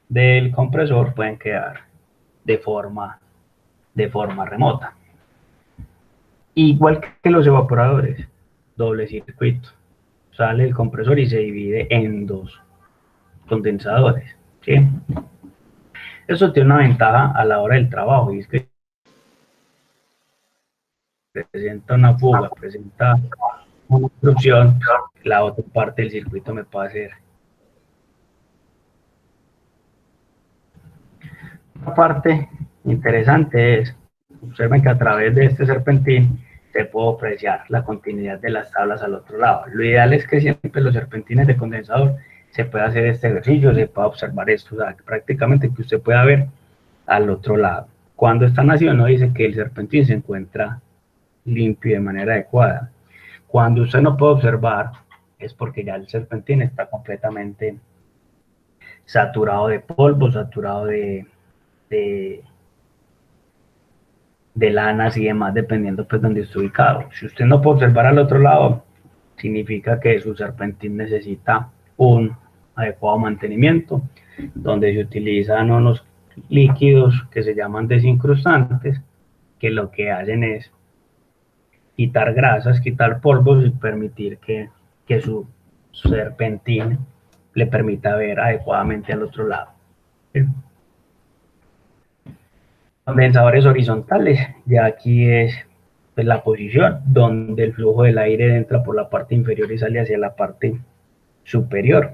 Speaker 1: del compresor, pueden quedar de forma remota. Igual que los evaporadores, doble circuito. Sale el compresor y se divide en dos condensadores. ¿Sí? Eso tiene una ventaja a la hora del trabajo y es que presenta una fuga, presenta una obstrucción, la otra parte del circuito me puede hacer. Una parte interesante es, observen que a través de este serpentín se puede apreciar la continuidad de las tablas al otro lado. Lo ideal es que siempre los serpentines de condensador se pueda hacer este ejercicio, se pueda observar esto, o sea, prácticamente que usted pueda ver al otro lado. Cuando están así, uno dice que el serpentín se encuentra limpio de manera adecuada. Cuando usted no puede observar, es porque ya el serpentín está completamente saturado de polvo, saturado de, de lanas y demás, dependiendo pues donde esté ubicado. Si usted no puede observar al otro lado, significa que su serpentín necesita un adecuado mantenimiento, donde se utilizan unos líquidos que se llaman desincrustantes, que lo que hacen es quitar grasas, quitar polvos y permitir que su serpentín le permita ver adecuadamente al otro lado. ¿Sí? Condensadores horizontales, ya aquí es pues, la posición donde el flujo del aire entra por la parte inferior y sale hacia la parte superior.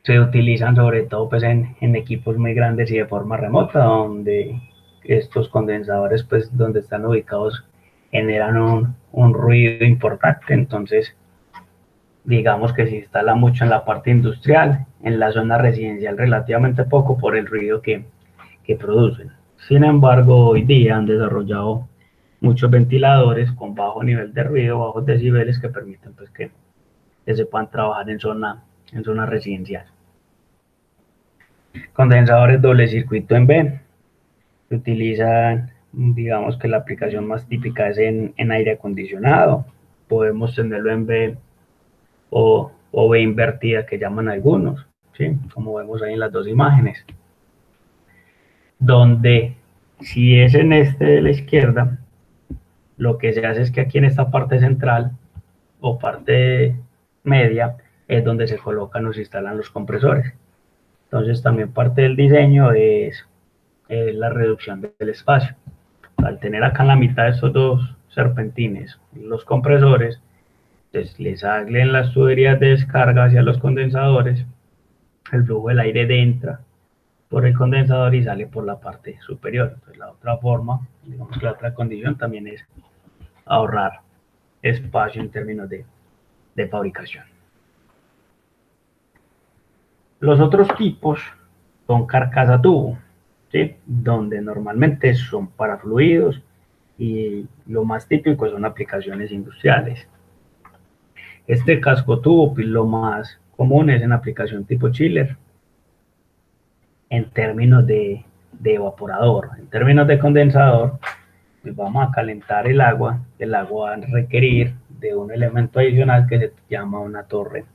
Speaker 1: Se utilizan sobre todo pues, en equipos muy grandes y de forma remota, donde estos condensadores, pues donde están ubicados, generan un ruido importante. Entonces, digamos que se instala mucho en la parte industrial, en la zona residencial relativamente poco por el ruido que producen. Sin embargo, hoy día han desarrollado muchos ventiladores con bajo nivel de ruido, bajos decibeles, que permiten pues, que se puedan trabajar en zona residencial. Condensadores doble circuito en B. Se utilizan, digamos que la aplicación más típica es en aire acondicionado. Podemos tenerlo en B o B invertida, que llaman algunos, ¿sí? Como vemos ahí en las dos imágenes. Donde, si es en este de la izquierda, lo que se hace es que aquí en esta parte central o parte media es donde se colocan o se instalan los compresores. Entonces también parte del diseño es la reducción del espacio. Al tener acá en la mitad de estos dos serpentines los compresores, entonces le salen las tuberías de descarga hacia los condensadores, el flujo del aire entra por el condensador y sale por la parte superior. Entonces la otra forma, digamos que la otra condición también es ahorrar espacio en términos de fabricación. Los otros tipos son carcasa tubo, ¿sí? Donde normalmente son para fluidos y lo más típico son aplicaciones industriales. Este casco tubo, pues, lo más común es en aplicación tipo chiller, en términos de evaporador. En términos de condensador, pues vamos a calentar el agua va a requerir de un elemento adicional que se llama una torre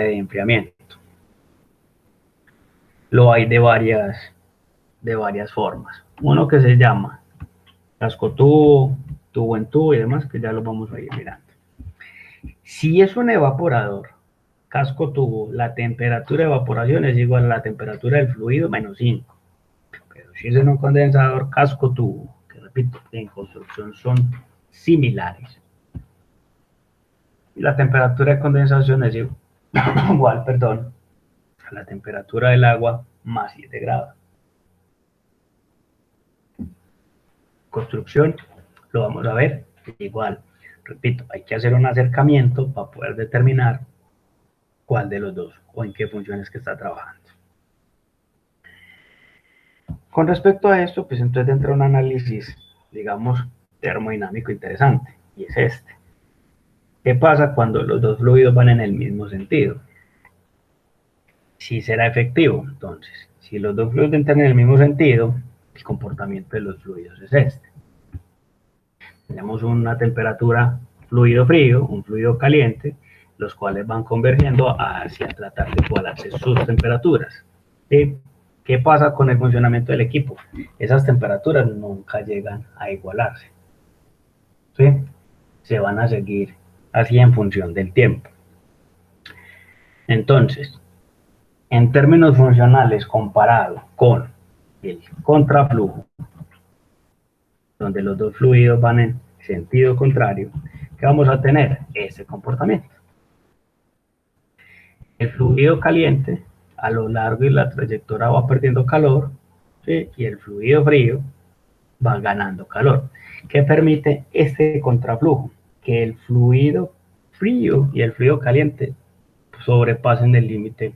Speaker 1: de enfriamiento. Lo hay de varias formas. Uno que se llama casco tubo, tubo en tubo y demás, que ya lo vamos a ir mirando. Si es un evaporador, casco tubo, la temperatura de evaporación es igual a la temperatura del fluido menos 5. Pero si es en un condensador, casco tubo, que repito, en construcción son similares. Y la temperatura de condensación es igual, perdón, a la temperatura del agua más 7 grados. Construcción, lo vamos a ver igual. Repito, hay que hacer un acercamiento para poder determinar cuál de los dos o en qué funciones que está trabajando. Con respecto a esto, pues entonces entra un análisis, digamos, termodinámico interesante, y es este. ¿Qué pasa cuando los dos fluidos van en el mismo sentido? Sí será efectivo. Entonces, si los dos fluidos entran en el mismo sentido, el comportamiento de los fluidos es este. Tenemos una temperatura fluido frío, un fluido caliente, los cuales van convergiendo hacia tratar de igualarse sus temperaturas. ¿Sí? ¿Qué pasa con el funcionamiento del equipo? Esas temperaturas nunca llegan a igualarse. ¿Sí? Se van a seguir así en función del tiempo. Entonces, en términos funcionales, comparado con el contraflujo, donde los dos fluidos van en sentido contrario, ¿qué vamos a tener? Ese comportamiento. El fluido caliente a lo largo de la trayectoria va perdiendo calor, ¿sí? Y el fluido frío va ganando calor. ¿Qué permite este contraflujo? Que el fluido frío y el fluido caliente sobrepasen el límite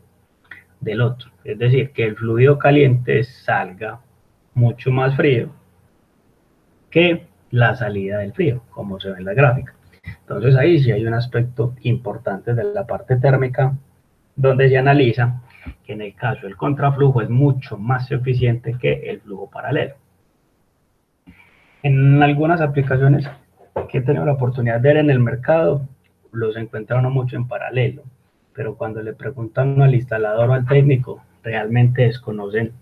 Speaker 1: del otro. Es decir, que el fluido caliente salga mucho más frío que la salida del frío, como se ve en la gráfica. Entonces ahí sí hay un aspecto importante de la parte térmica, donde se analiza que en el caso del contraflujo es mucho más eficiente que el flujo paralelo. En algunas aplicaciones que he tenido la oportunidad de ver en el mercado, los encuentra uno mucho en paralelo, pero cuando le preguntan al instalador o al técnico, realmente desconocen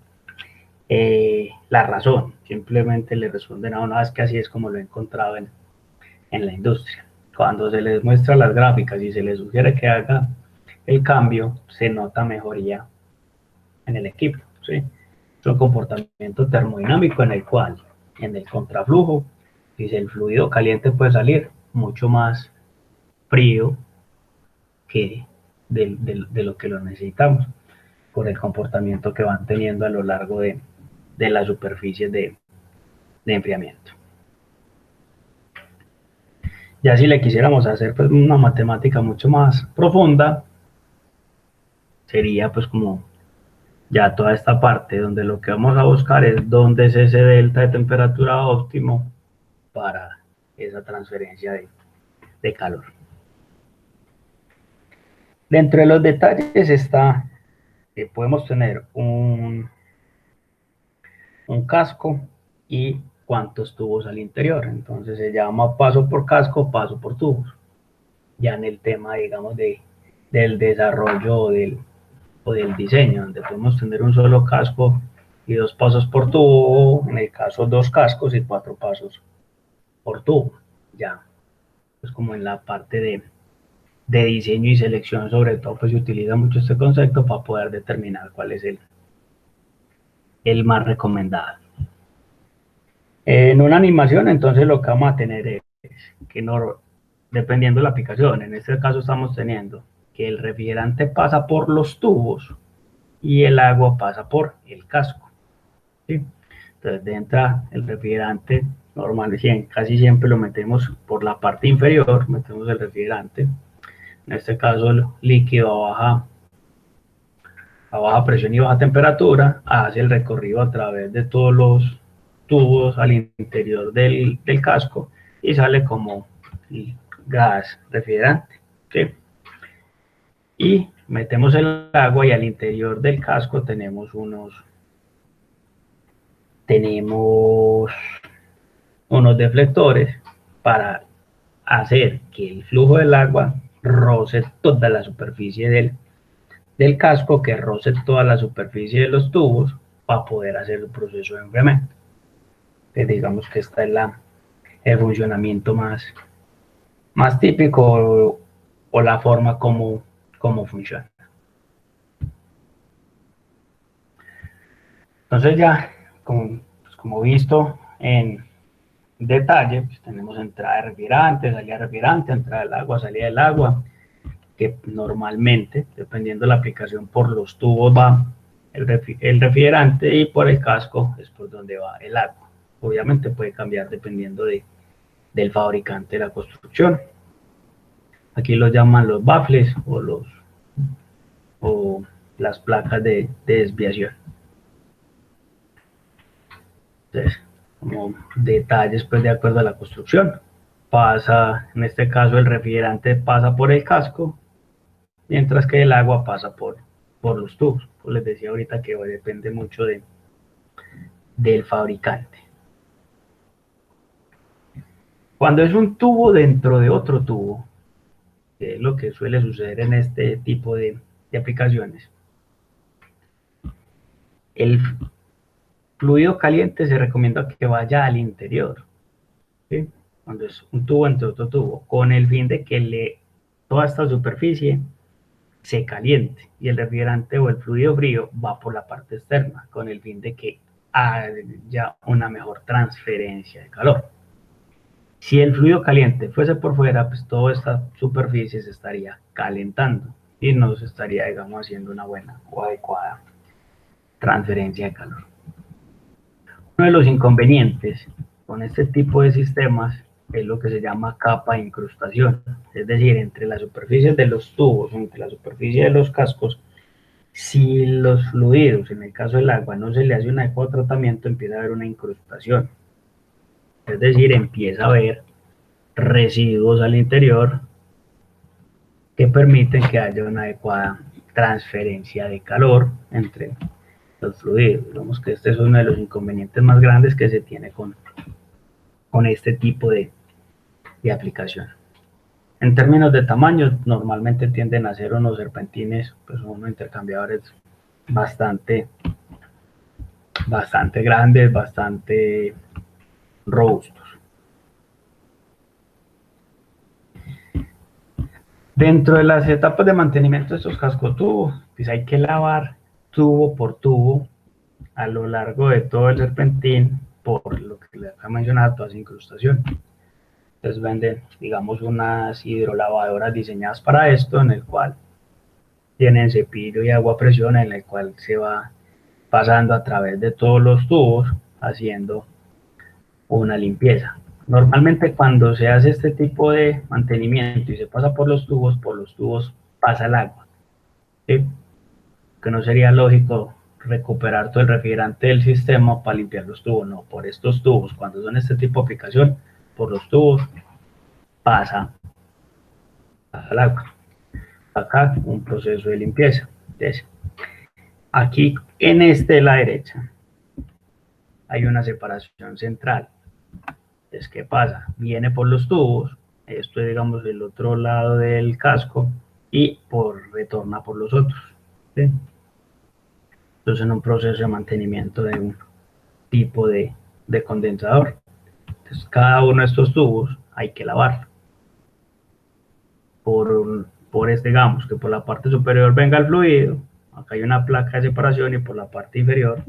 Speaker 1: la razón, simplemente le responden a una vez que así es como lo he encontrado en la industria. Cuando se les muestra las gráficas y se les sugiere que haga el cambio, se nota mejoría en el equipo, ¿sí? Es un comportamiento termodinámico en el cual, en el contraflujo, dice el fluido caliente puede salir mucho más frío que de lo que lo necesitamos, por el comportamiento que van teniendo a lo largo de las superficies de enfriamiento. Ya si le quisiéramos hacer pues, una matemática mucho más profunda, sería pues como ya toda esta parte donde lo que vamos a buscar es dónde es ese delta de temperatura óptimo para esa transferencia de calor. Dentro de los detalles está que podemos tener un casco y cuántos tubos al interior. Entonces se llama paso por casco, paso por tubos. Ya en el tema, digamos, del desarrollo o del diseño, donde podemos tener un solo casco y 2 pasos por tubo, en el caso 2 cascos y 4 pasos por tubo. Ya, pues como en la parte de diseño y selección, sobre todo, pues se utiliza mucho este concepto para poder determinar cuál es el más recomendado. En una animación, entonces lo que vamos a tener es que no, dependiendo de la aplicación, en este caso estamos teniendo que el refrigerante pasa por los tubos y el agua pasa por el casco, ¿sí? Entonces, de entrada, el refrigerante normal, casi siempre lo metemos por la parte inferior, metemos el refrigerante, en este caso el líquido a baja presión y baja temperatura, hace el recorrido a través de todos los tubos al interior del casco y sale como gas refrigerante, ¿sí? Y metemos el agua y al interior del casco tenemos unos deflectores para hacer que el flujo del agua roce toda la superficie del casco, que roce toda la superficie de los tubos para poder hacer el proceso de enfriamiento. Entonces, digamos que esta es el funcionamiento más típico o la forma como funciona. Entonces ya, como visto en detalle, pues tenemos entrada de refrigerante, salida de refrigerante, entrada del agua, salida del agua, que normalmente, dependiendo de la aplicación, por los tubos va el refrigerante y por el casco es por donde va el agua. Obviamente puede cambiar dependiendo del fabricante de la construcción. Aquí los llaman los baffles o las placas de desviación. Entonces, como detalles pues de acuerdo a la construcción. Pasa, en este caso el refrigerante pasa por el casco, mientras que el agua pasa por los tubos. Pues les decía ahorita que depende mucho del fabricante. Cuando es un tubo dentro de otro tubo, que es lo que suele suceder en este tipo de aplicaciones, el fluido caliente se recomienda que vaya al interior, ¿sí? Cuando es un tubo entre otro tubo, con el fin de que toda esta superficie se caliente y el refrigerante o el fluido frío va por la parte externa, con el fin de que haya una mejor transferencia de calor. Si el fluido caliente fuese por fuera, pues toda esta superficie se estaría calentando y no se estaría, digamos, haciendo una buena o adecuada transferencia de calor. Uno de los inconvenientes con este tipo de sistemas es lo que se llama capa de incrustación, es decir, entre las superficies de los tubos, entre la superficie de los cascos, si los fluidos, en el caso del agua, no se le hace un adecuado tratamiento, empieza a haber una incrustación. Es decir, empieza a haber residuos al interior que permiten que haya una adecuada transferencia de calor entre los fluidos. Digamos que este es uno de los inconvenientes más grandes que se tiene con este tipo de aplicación. En términos de tamaño, normalmente tienden a ser unos serpentines, pues unos intercambiadores bastante grandes, bastante robustos. Dentro de las etapas de mantenimiento de estos cascotubos, pues hay que lavar tubo por tubo a lo largo de todo el serpentín, por lo que les he mencionado, toda esa incrustación. Entonces venden, digamos, unas hidrolavadoras diseñadas para esto, en el cual tienen cepillo y agua a presión, en el cual se va pasando a través de todos los tubos, haciendo una limpieza. Normalmente cuando se hace este tipo de mantenimiento y se pasa por los tubos pasa el agua, ¿sí? Que no sería lógico recuperar todo el refrigerante del sistema para limpiar los tubos, no, por estos tubos, cuando son este tipo de aplicación, por los tubos pasa el agua. Acá un proceso de limpieza. Entonces, aquí en este de la derecha hay una separación central. Entonces, ¿qué pasa? Viene por los tubos, esto es, digamos, el otro lado del casco, y retorna por los otros, ¿sí? Entonces, en un proceso de mantenimiento de un tipo de condensador. Entonces, cada uno de estos tubos hay que lavarlo. Digamos, que por la parte superior venga el fluido, acá hay una placa de separación y por la parte inferior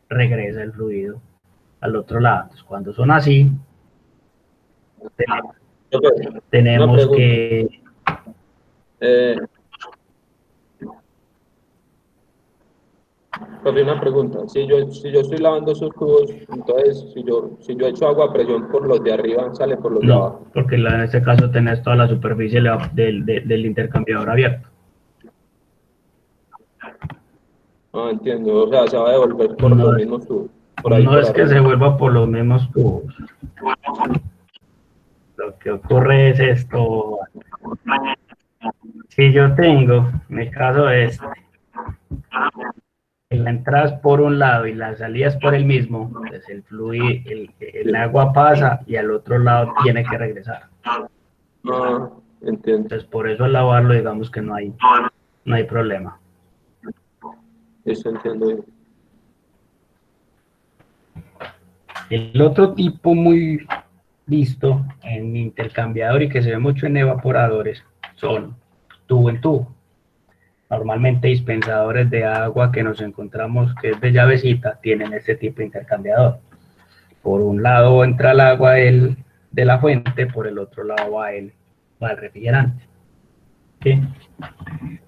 Speaker 1: regresa el fluido al otro lado. Entonces, cuando son así, tenemos que...
Speaker 2: Una pregunta, si yo estoy lavando esos tubos, entonces si yo echo agua a presión por los de arriba, sale por los de
Speaker 1: No,
Speaker 2: abajo.
Speaker 1: porque en este caso tenés toda la superficie del intercambiador abierto.
Speaker 2: Ah, entiendo, o sea, se va a devolver por
Speaker 1: No,
Speaker 2: los mismos tubos, por ahí
Speaker 1: no
Speaker 2: por
Speaker 1: es que se
Speaker 2: arriba.
Speaker 1: vuelva por los mismos tubos. Lo que ocurre es esto. Si yo tengo, en el caso este, la entrada es por un lado y la salida es por el mismo, pues el agua pasa y al otro lado tiene que regresar.
Speaker 2: Ah, entiendo.
Speaker 1: Entonces por eso al lavarlo digamos que no hay problema.
Speaker 2: Eso entiendo bien.
Speaker 1: El otro tipo muy visto en intercambiador y que se ve mucho en evaporadores son tubo en tubo. Normalmente dispensadores de agua que nos encontramos que es de llavecita tienen este tipo de intercambiador. Por un lado entra el agua de la fuente, por el otro lado va el refrigerante. ¿Sí?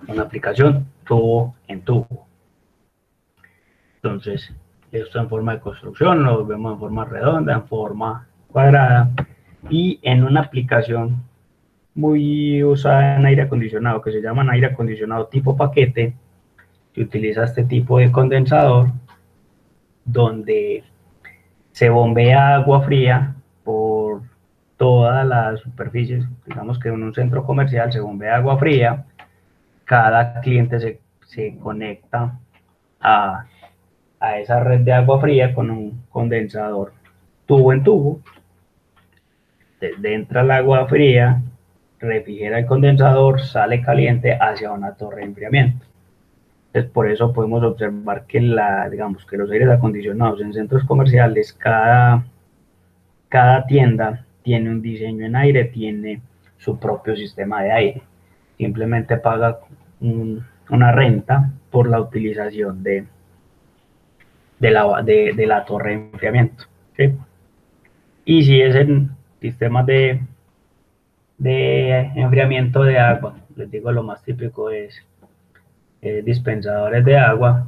Speaker 1: Una aplicación tubo en tubo. Entonces, esto en forma de construcción, lo vemos en forma redonda, en forma cuadrada, y en una aplicación muy usada en aire acondicionado, que se llama aire acondicionado tipo paquete, se utiliza este tipo de condensador, donde se bombea agua fría por todas las superficies, digamos que en un centro comercial se bombea agua fría, cada cliente se conecta a esa red de agua fría con un condensador tubo en tubo. Desde entra el agua fría, refrigera el condensador, sale caliente hacia una torre de enfriamiento. Entonces, por eso podemos observar que, digamos, que los aires acondicionados en centros comerciales, cada tienda tiene un diseño en aire, tiene su propio sistema de aire. Simplemente paga una renta por la utilización de la torre de enfriamiento. ¿Sí? Y si es en sistemas de enfriamiento de agua, les digo, lo más típico es dispensadores de agua,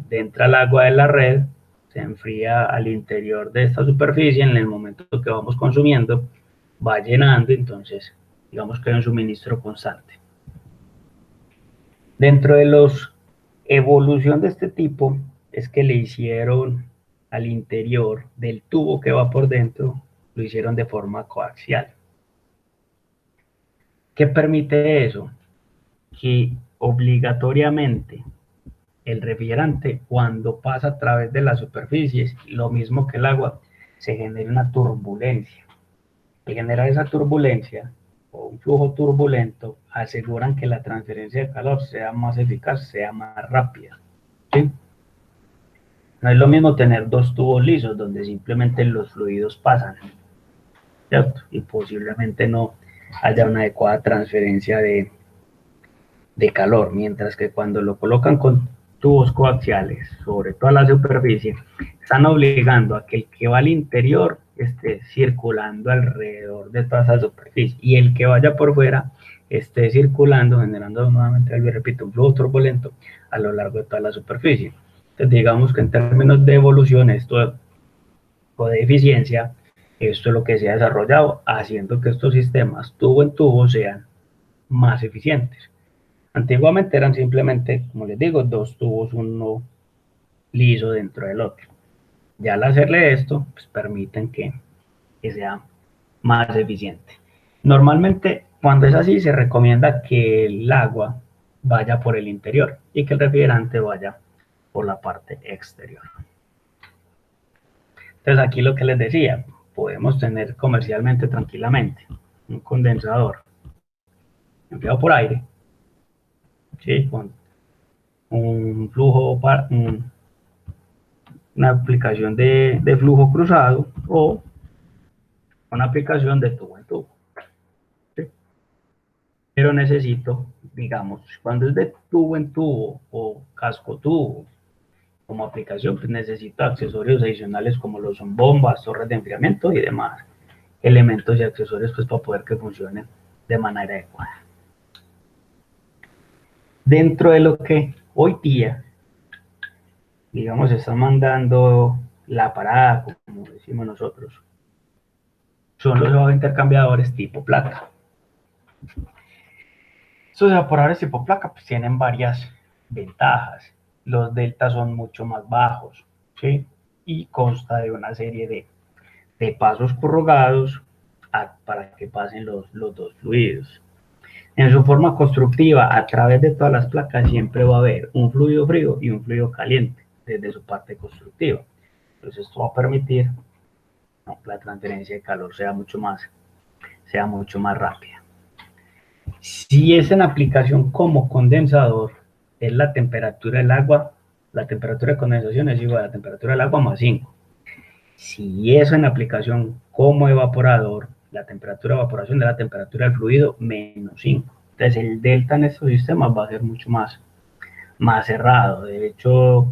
Speaker 1: entra el agua de la red, se enfría al interior de esta superficie, en el momento que vamos consumiendo, va llenando, entonces digamos que hay un suministro constante. Dentro de los evolución de este tipo es que le hicieron al interior del tubo que va por dentro, lo hicieron de forma coaxial. ¿Qué permite eso? Que obligatoriamente el refrigerante, cuando pasa a través de las superficies, lo mismo que el agua, se genera una turbulencia. Al generar esa turbulencia o un flujo turbulento, aseguran que la transferencia de calor sea más eficaz, sea más rápida. ¿Sí? No es lo mismo tener dos tubos lisos donde simplemente los fluidos pasan, ¿cierto? Y posiblemente no haya una adecuada transferencia de calor, mientras que cuando lo colocan con tubos coaxiales sobre toda la superficie, están obligando a que el que va al interior esté circulando alrededor de toda esa superficie y el que vaya por fuera esté circulando, generando nuevamente, repito, un flujo turbulento a lo largo de toda la superficie. Entonces, digamos que en términos de evolución, esto o de eficiencia, esto es lo que se ha desarrollado, haciendo que estos sistemas tubo en tubo sean más eficientes. Antiguamente eran simplemente, como les digo, dos tubos, uno liso dentro del otro. Ya al hacerle esto, pues permiten que sea más eficiente. Normalmente, cuando es así, se recomienda que el agua vaya por el interior y que el refrigerante vaya por la parte exterior. Entonces, aquí lo que les decía, podemos tener comercialmente tranquilamente un condensador enfriado por aire, ¿sí? Con un flujo, una aplicación de flujo cruzado o una aplicación de tubo en tubo. ¿Sí? Pero necesito, digamos, cuando es de tubo en tubo o casco tubo, como aplicación, pues necesito accesorios adicionales como lo son bombas, torres de enfriamiento y demás elementos y accesorios pues para poder que funcionen de manera adecuada. Dentro de lo que hoy día, digamos, está mandando la parada, como decimos nosotros, son los intercambiadores tipo placa. Estos evaporadores tipo placa pues, tienen varias ventajas. Los deltas son mucho más bajos, ¿sí? Y consta de una serie de pasos corrugados para que pasen los dos fluidos. En su forma constructiva, a través de todas las placas siempre va a haber un fluido frío y un fluido caliente desde su parte constructiva. Entonces esto va a permitir que la transferencia de calor sea mucho más rápida. Si es en aplicación como condensador, es la temperatura del agua, la temperatura de condensación es igual a la temperatura del agua más 5. Si es en aplicación como evaporador, la temperatura de evaporación es la temperatura del fluido menos 5. Entonces el delta en estos sistemas va a ser mucho más cerrado. De hecho,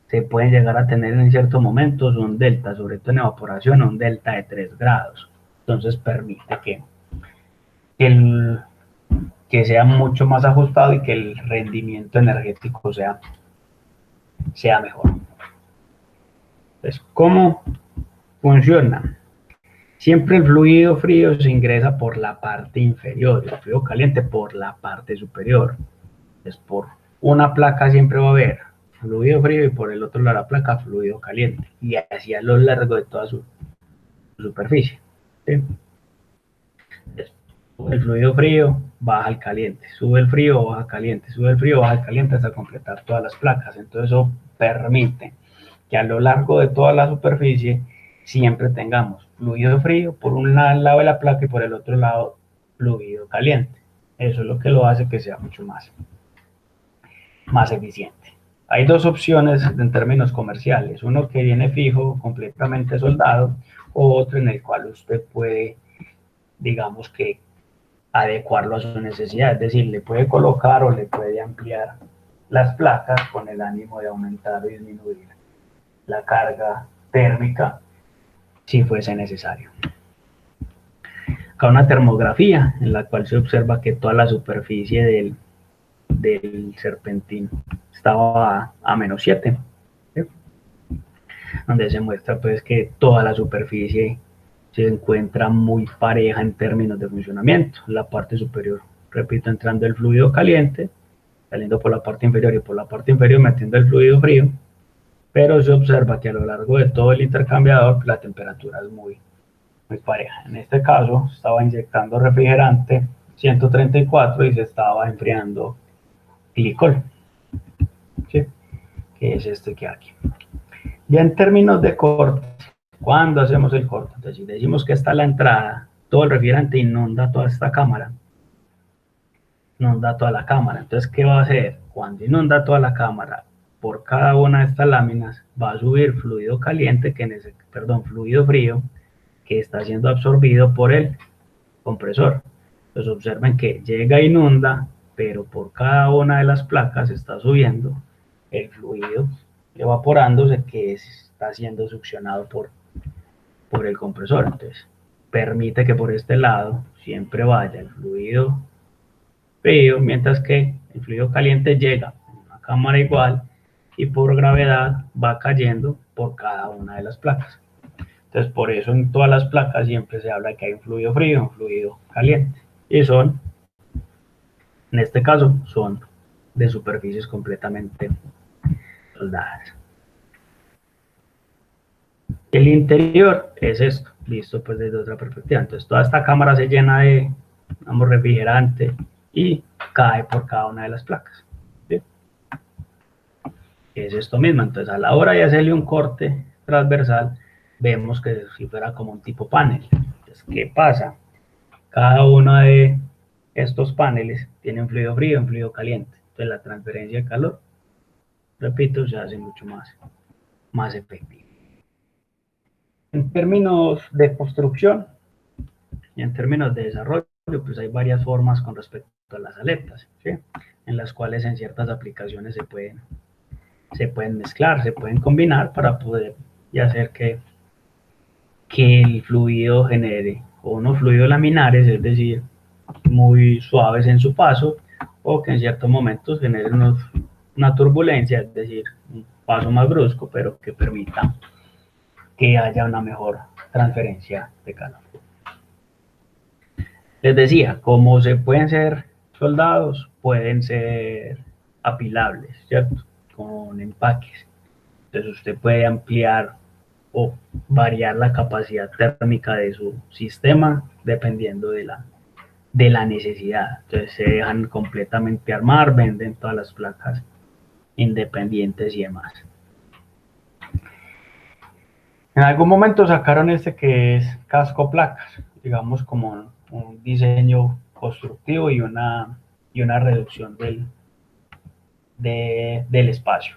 Speaker 1: se pueden llegar a tener en ciertos momentos un delta, sobre todo en evaporación, un delta de 3 grados. Entonces permite que sea mucho más ajustado y que el rendimiento energético sea mejor. Entonces, ¿cómo funciona? Siempre el fluido frío se ingresa por la parte inferior, el fluido caliente por la parte superior. Entonces, por una placa siempre va a haber fluido frío y por el otro lado de la placa fluido caliente. Y así a lo largo de toda su superficie. ¿Sí? Sube el fluido frío, baja el caliente, sube el frío, baja caliente, sube el frío, baja el caliente hasta completar todas las placas. Entonces eso permite que a lo largo de toda la superficie siempre tengamos fluido frío por un lado de la placa y por el otro lado fluido caliente. Eso es lo que lo hace que sea mucho más eficiente. Hay dos opciones en términos comerciales, uno que viene fijo, completamente soldado, o otro en el cual usted puede, digamos que, adecuarlo a su necesidad, es decir, le puede colocar o le puede ampliar las placas con el ánimo de aumentar o disminuir la carga térmica si fuese necesario. Acá una termografía en la cual se observa que toda la superficie del serpentín estaba a menos 7, ¿sí? Donde se muestra pues que toda la superficie se encuentra muy pareja en términos de funcionamiento. La parte superior, repito, entrando el fluido caliente, saliendo por la parte inferior y por la parte inferior metiendo el fluido frío, pero se observa que a lo largo de todo el intercambiador la temperatura es muy pareja. En este caso estaba inyectando refrigerante 134 y se estaba enfriando glicol, ¿sí? Que es este que hay aquí. Ya en términos de corte, ¿cuándo hacemos el corte? Entonces, si decimos que está la entrada, todo el refrigerante inunda toda esta cámara, inunda toda la cámara. Entonces, ¿qué va a hacer? Cuando inunda toda la cámara, por cada una de estas láminas va a subir fluido caliente, fluido frío, que está siendo absorbido por el compresor. Entonces observen que llega e inunda, pero por cada una de las placas está subiendo el fluido evaporándose que está siendo succionado por el compresor. Entonces permite que por este lado siempre vaya el fluido frío, mientras que el fluido caliente llega en una cámara igual y por gravedad va cayendo por cada una de las placas. Entonces, por eso en todas las placas siempre se habla que hay un fluido frío, un fluido caliente. Y son, en este caso, son de superficies completamente soldadas. El interior es esto, visto pues desde otra perspectiva. Entonces, toda esta cámara se llena de, digamos, refrigerante y cae por cada una de las placas. ¿Sí? Es esto mismo. Entonces, a la hora de hacerle un corte transversal, vemos que si fuera como un tipo panel. Entonces, ¿qué pasa? Cada uno de estos paneles tiene un fluido frío y un fluido caliente. Entonces la transferencia de calor, repito, se hace mucho más efectiva. En términos de construcción y en términos de desarrollo, pues hay varias formas con respecto a las aletas, ¿sí? En las cuales en ciertas aplicaciones se pueden mezclar, se pueden combinar para poder y hacer que el fluido genere unos fluidos laminares, es decir, muy suaves en su paso, o que en ciertos momentos generen una turbulencia, es decir, un paso más brusco, pero que permita que haya una mejor transferencia de calor. Les decía, como se pueden ser soldados, pueden ser apilables, ¿cierto? Con empaques. Entonces usted puede ampliar o variar la capacidad térmica de su sistema dependiendo de la necesidad. Entonces se dejan completamente armar, venden todas las placas independientes y demás. En algún momento sacaron este que es casco placas, digamos como un diseño constructivo y una reducción del espacio.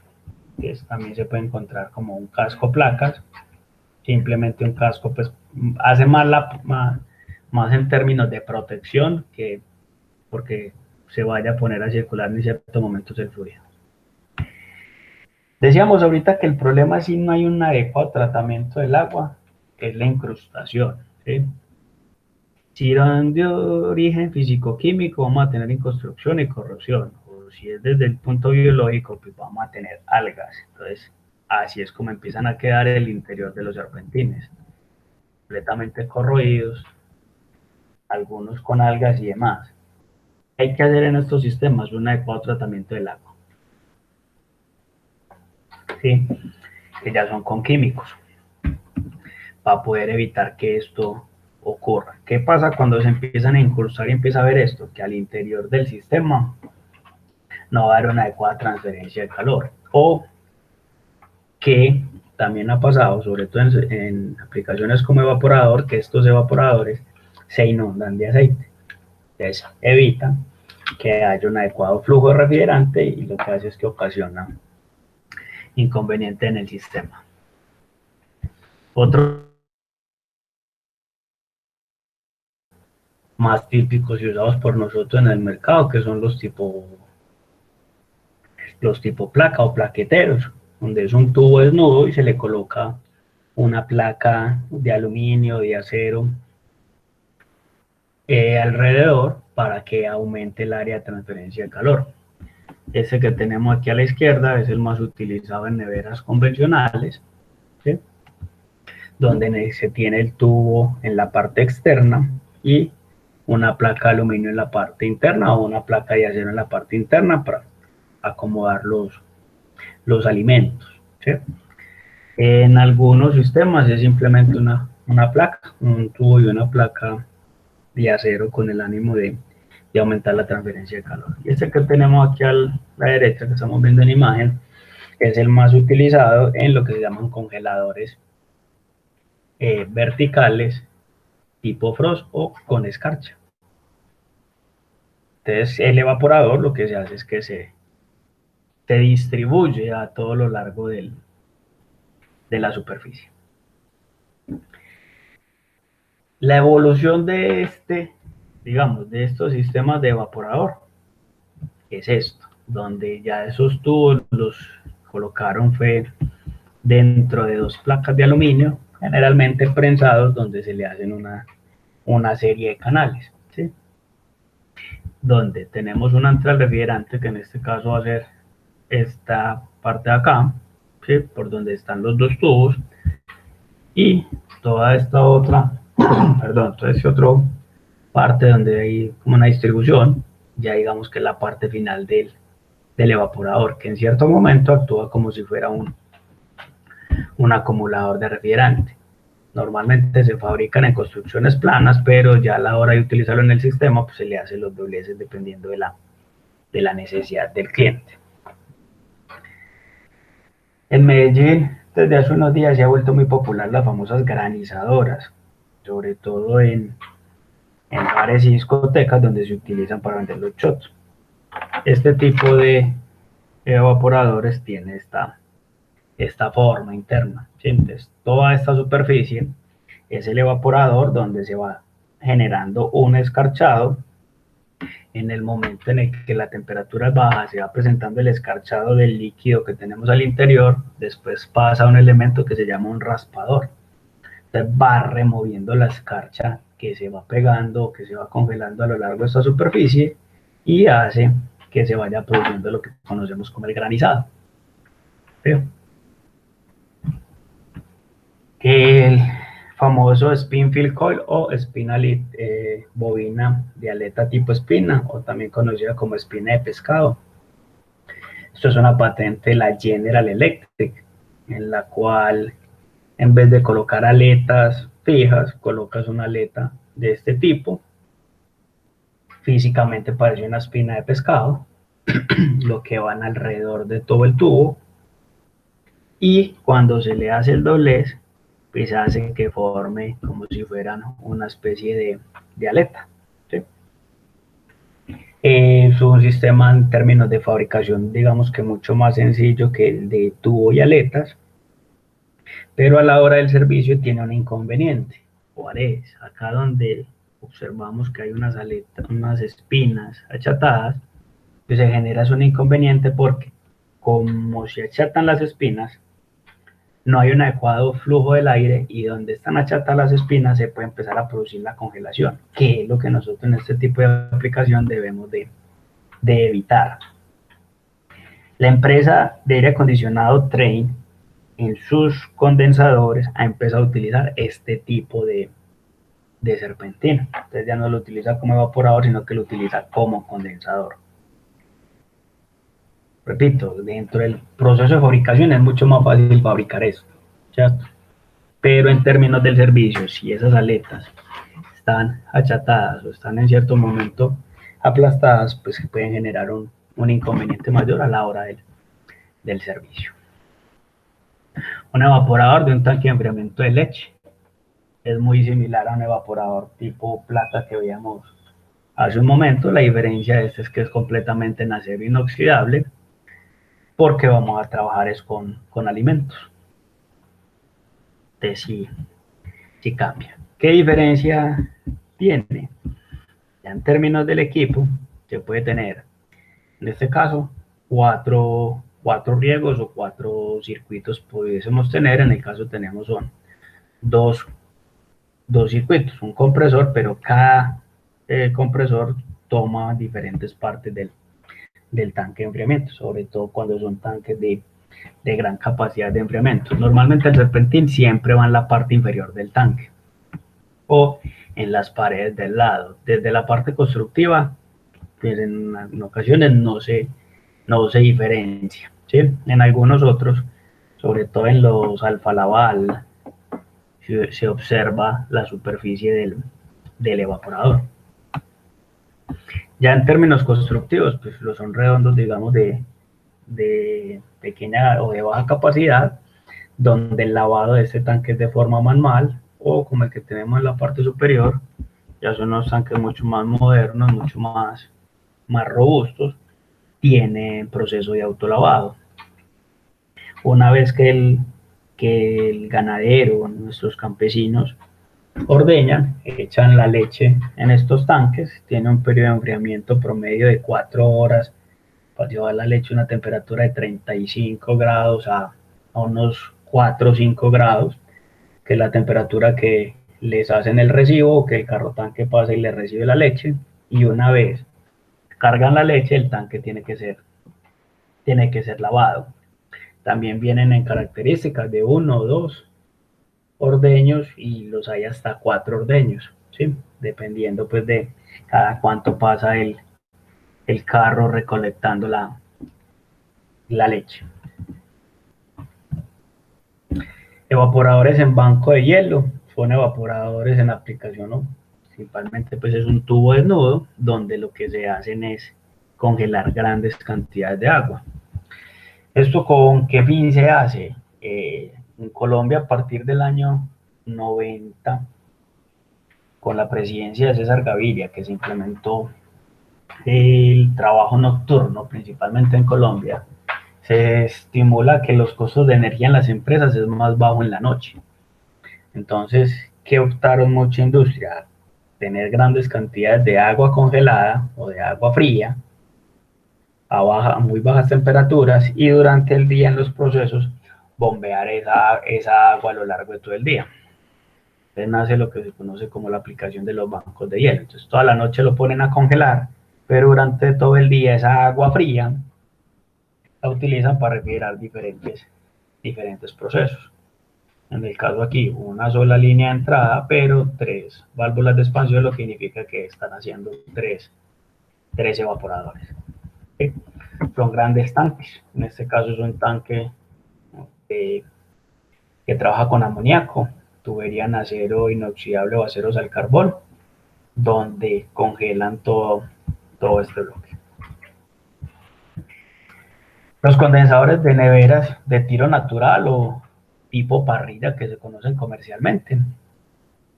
Speaker 1: Entonces, también se puede encontrar como un casco placas, simplemente un casco pues hace más en términos de protección que porque se vaya a poner a circular en ciertos momentos el fluido. Decíamos ahorita que el problema si no hay un adecuado tratamiento del agua es la incrustación, ¿sí? Si son de origen físico-químico vamos a tener incrustación y corrosión, o si es desde el punto biológico pues vamos a tener algas. Entonces así es como empiezan a quedar el interior de los serpentines, completamente corroídos, algunos con algas y demás. Hay que hacer en estos sistemas un adecuado tratamiento del agua, ¿sí? Que ya son con químicos, para poder evitar que esto ocurra. ¿Qué pasa cuando se empiezan a incrustar y empieza a ver esto? Que al interior del sistema no va a haber una adecuada transferencia de calor. O que también ha pasado, sobre todo en aplicaciones como evaporador, que estos evaporadores se inundan de aceite. Entonces evita que haya un adecuado flujo de refrigerante y lo que hace es que ocasiona inconveniente en el sistema. Otro más típicos y usados por nosotros en el mercado, que son los tipo placa o plaqueteros, donde es un tubo desnudo y se le coloca una placa de aluminio, de acero alrededor para que aumente el área de transferencia de calor. Ese que tenemos aquí a la izquierda es el más utilizado en neveras convencionales, ¿sí? Donde se tiene el tubo en la parte externa y una placa de aluminio en la parte interna o una placa de acero en la parte interna para acomodar los alimentos, ¿sí? En algunos sistemas es simplemente una placa, un tubo y una placa de acero con el ánimo de aumentar la transferencia de calor. Y este que tenemos aquí a la derecha, que estamos viendo en imagen, es el más utilizado en lo que se llaman congeladores verticales tipo frost o con escarcha. Entonces el evaporador lo que se hace es que se distribuye a todo lo largo de la superficie. La evolución de digamos, de estos sistemas de evaporador es esto, donde ya esos tubos los colocaron fue dentro de dos placas de aluminio, generalmente prensados, donde se le hacen una serie de canales, ¿sí? Donde tenemos una entrada refrigerante, que en este caso va a ser esta parte de acá, ¿sí? Por donde están los dos tubos, y toda esta otra, perdón, toda esta otra parte donde hay como una distribución, ya digamos que es la parte final del evaporador, que en cierto momento actúa como si fuera un acumulador de refrigerante. Normalmente se fabrican en construcciones planas, pero ya a la hora de utilizarlo en el sistema, pues se le hacen los dobleces dependiendo de la necesidad del cliente. En Medellín, desde hace unos días se ha vuelto muy popular las famosas granizadoras, sobre todo en bares y discotecas donde se utilizan para vender los shots. Este tipo de evaporadores tiene esta forma interna, ¿sí? Entonces, toda esta superficie es el evaporador donde se va generando un escarchado. En el momento en el que la temperatura es baja, se va presentando el escarchado del líquido que tenemos al interior, después pasa a un elemento que se llama un raspador. Entonces va removiendo la escarcha que se va pegando, que se va congelando a lo largo de esta superficie y hace que se vaya produciendo lo que conocemos como el granizado. ¿Sí? El famoso spin-fill coil o espina bobina de aleta tipo espina, o también conocida como espina de pescado. Esto es una patente de la General Electric, en la cual en vez de colocar aletas fijas, colocas una aleta de este tipo. Físicamente parece una espina de pescado, lo que van alrededor de todo el tubo, y cuando se le hace el doblez, pues hace que forme como si fueran una especie de aleta. ¿Sí? Es un sistema en términos de fabricación, digamos que mucho más sencillo que el de tubo y aletas, pero a la hora del servicio tiene un inconveniente. ¿Cuál es? Acá donde observamos que hay unas aletas, unas espinas achatadas, pues se genera un inconveniente porque como se achatan las espinas, no hay un adecuado flujo del aire y donde están achatadas las espinas se puede empezar a producir la congelación, que es lo que nosotros en este tipo de aplicación debemos de evitar. La empresa de aire acondicionado Trane en sus condensadores ha empezado a utilizar este tipo de serpentina. Entonces ya no lo utiliza como evaporador, sino que lo utiliza como condensador. Repito, dentro del proceso de fabricación es mucho más fácil fabricar esto, ¿cierto? Pero en términos del servicio, si esas aletas están achatadas o están en cierto momento aplastadas, pues pueden generar un inconveniente mayor a la hora del servicio. Un evaporador de un tanque de enfriamiento de leche es muy similar a un evaporador tipo plata que veíamos hace un momento. La diferencia de este es que es completamente en acero inoxidable, porque vamos a trabajar es con alimentos. Entonces sí cambia. ¿Qué diferencia tiene? Ya en términos del equipo, se puede tener, en este caso, cuatro riegos o 4 circuitos pudiésemos tener. En el caso tenemos son dos circuitos, un compresor, pero cada compresor toma diferentes partes del tanque de enfriamiento, sobre todo cuando son tanques de gran capacidad de enfriamiento. Normalmente el serpentín siempre va en la parte inferior del tanque o en las paredes del lado. Desde la parte constructiva, pues en ocasiones no se diferencia, ¿sí? En algunos otros sobre todo en los Alfa Laval, se observa la superficie del evaporador. Ya en términos constructivos, pues los son redondos, digamos, de pequeña o de baja capacidad, donde el lavado de este tanque es de forma manual, o como el que tenemos en la parte superior, ya son unos tanques mucho más modernos, mucho más robustos, tienen proceso de autolavado. Una vez que el ganadero, nuestros campesinos, ordeñan, echan la leche en estos tanques, tiene un periodo de enfriamiento promedio de 4 horas para llevar la leche a una temperatura de 35 grados a unos 4 o 5 grados, que es la temperatura que les hacen el recibo, o que el carro tanque pasa y le recibe la leche, y una vez cargan la leche, el tanque tiene que ser lavado. También vienen en características de 1 o 2 ordeños, y los hay hasta 4 ordeños, ¿sí? Dependiendo pues de cada cuánto pasa el carro recolectando la leche. Evaporadores en banco de hielo, son evaporadores en aplicación, ¿no? Principalmente pues es un tubo desnudo donde lo que se hacen es congelar grandes cantidades de agua. ¿Esto con qué fin se hace? En Colombia, a partir del año 90, con la presidencia de César Gaviria, que se implementó el trabajo nocturno, principalmente en Colombia, se estimula que los costos de energía en las empresas es más bajo en la noche. Entonces, ¿qué optaron mucha industria? Tener grandes cantidades de agua congelada o de agua fría a muy bajas temperaturas, y durante el día en los procesos bombear esa agua a lo largo de todo el día. Entonces nace lo que se conoce como la aplicación de los bancos de hielo. Entonces toda la noche lo ponen a congelar, pero durante todo el día esa agua fría la utilizan para refrigerar diferentes procesos. En el caso aquí, una sola línea de entrada, pero 3 válvulas de expansión, lo que significa que están haciendo 3 evaporadores. ¿Sí? Son grandes tanques. En este caso es un tanque que trabaja con amoníaco, tubería en acero inoxidable o aceros al carbón, donde congelan todo este bloque. Los condensadores de neveras de tiro natural o tipo parrilla, que se conocen comercialmente,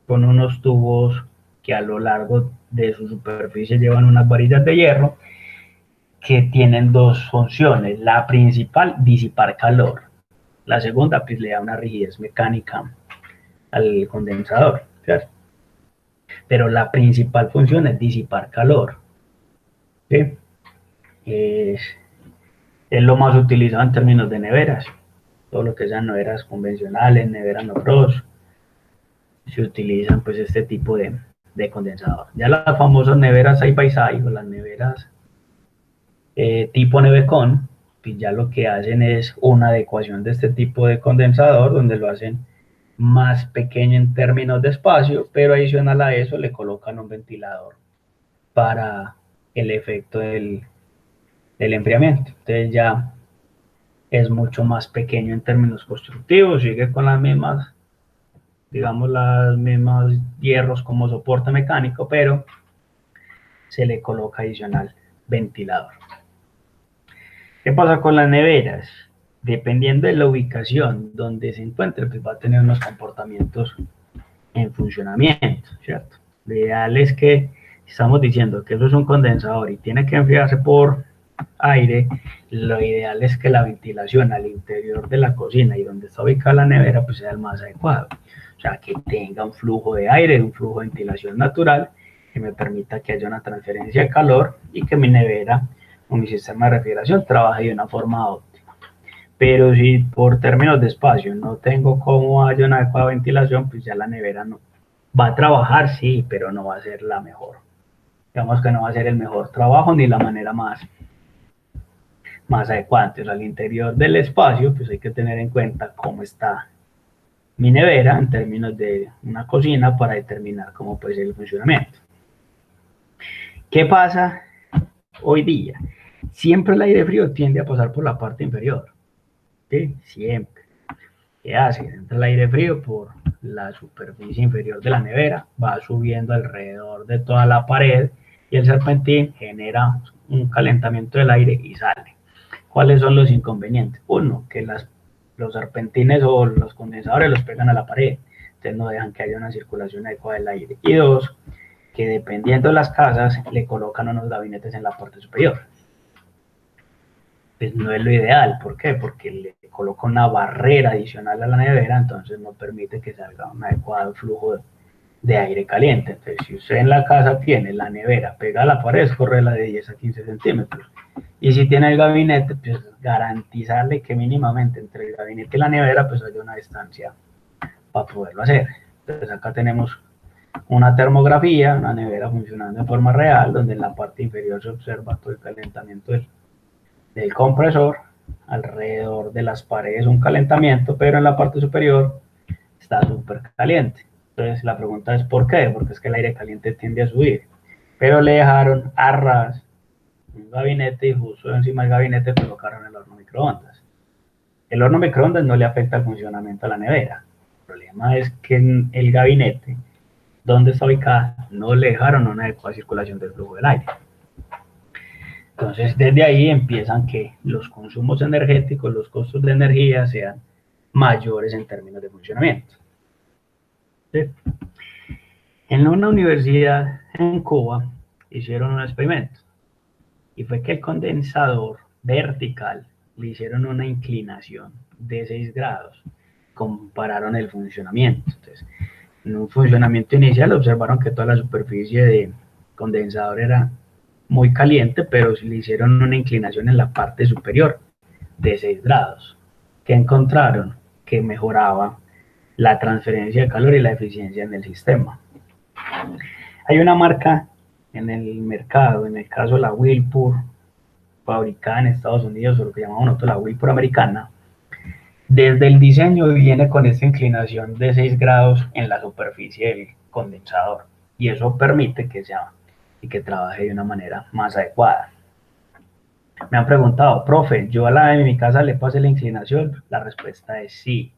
Speaker 1: son unos tubos que a lo largo de su superficie llevan unas varillas de hierro que tienen dos funciones. La principal, disipar calor. La segunda, pues le da una rigidez mecánica al condensador, ¿cierto? Pero la principal función es disipar calor, ¿sí? Es lo más utilizado en términos de neveras. Todo lo que sean neveras convencionales, neveras no frost, se utilizan pues este tipo de condensador. Ya las famosas neveras side by side o las neveras tipo Nevecon, pues ya lo que hacen es una adecuación de este tipo de condensador, donde lo hacen más pequeño en términos de espacio, pero adicional a eso le colocan un ventilador para el efecto del enfriamiento. Entonces ya es mucho más pequeño en términos constructivos, sigue con las mismas, digamos, las mismas hierros como soporte mecánico, pero se le coloca adicional ventilador. ¿Qué pasa con las neveras? Dependiendo de la ubicación donde se encuentre, pues va a tener unos comportamientos en funcionamiento, ¿cierto? Lo ideal es que, estamos diciendo que eso es un condensador y tiene que enfriarse por aire, lo ideal es que la ventilación al interior de la cocina y donde está ubicada la nevera pues sea el más adecuado. O sea, que tenga un flujo de aire, un flujo de ventilación natural que me permita que haya una transferencia de calor y que mi nevera o mi sistema de refrigeración trabaje de una forma óptima. Pero si por términos de espacio no tengo cómo haya una adecuada ventilación, pues ya la nevera no va a trabajar, sí, pero no va a ser la mejor. Digamos que no va a ser el mejor trabajo ni la manera más adecuada. Entonces, al interior del espacio, pues hay que tener en cuenta cómo está mi nevera en términos de una cocina para determinar cómo puede ser el funcionamiento. ¿Qué pasa hoy día? Siempre el aire frío tiende a pasar por la parte inferior, ¿sí? Siempre. ¿Qué hace? Entra el aire frío por la superficie inferior de la nevera, va subiendo alrededor de toda la pared y el serpentín genera un calentamiento del aire y sale. ¿Cuáles son los inconvenientes? Uno, que los serpentines o los condensadores los pegan a la pared, entonces no dejan que haya una circulación adecuada del aire. Y dos, que dependiendo de las casas le colocan unos gabinetes en la parte superior. Pues no es lo ideal, ¿por qué? Porque le coloca una barrera adicional a la nevera, entonces no permite que salga un adecuado flujo de aire caliente. Entonces, si usted en la casa tiene la nevera pegada a la pared, corre la de 10 a 15 centímetros. Y si tiene el gabinete, pues garantizarle que mínimamente entre el gabinete y la nevera, pues haya una distancia para poderlo hacer. Entonces acá tenemos una termografía, una nevera funcionando en forma real, donde en la parte inferior se observa todo el calentamiento del compresor, alrededor de las paredes un calentamiento, pero en la parte superior está súper caliente. Entonces la pregunta es ¿por qué? Porque es que el aire caliente tiende a subir, pero le dejaron a ras un gabinete y justo encima del gabinete colocaron el horno microondas. El horno microondas no le afecta el funcionamiento a la nevera. El problema es que en el gabinete donde está ubicada no le dejaron una adecuada circulación del flujo del aire. Entonces, desde ahí empiezan que los consumos energéticos, los costos de energía sean mayores en términos de funcionamiento. ¿Sí? En una universidad en Cuba hicieron un experimento y fue que el condensador vertical le hicieron una inclinación de 6 grados, compararon el funcionamiento. Entonces, en un funcionamiento inicial observaron que toda la superficie de condensador era muy caliente, pero le hicieron una inclinación en la parte superior de 6 grados. ¿Qué encontraron? Que mejoraba la transferencia de calor y la eficiencia en el sistema. Hay una marca en el mercado, en el caso la Whirlpool, fabricada en Estados Unidos, o lo que llamamos nosotros la Whirlpool americana. Desde el diseño viene con esta inclinación de 6 grados en la superficie del condensador y eso permite que sea y que trabaje de una manera más adecuada. Me han preguntado, profe, ¿yo a la de mi casa le pase la inclinación? La respuesta es sí,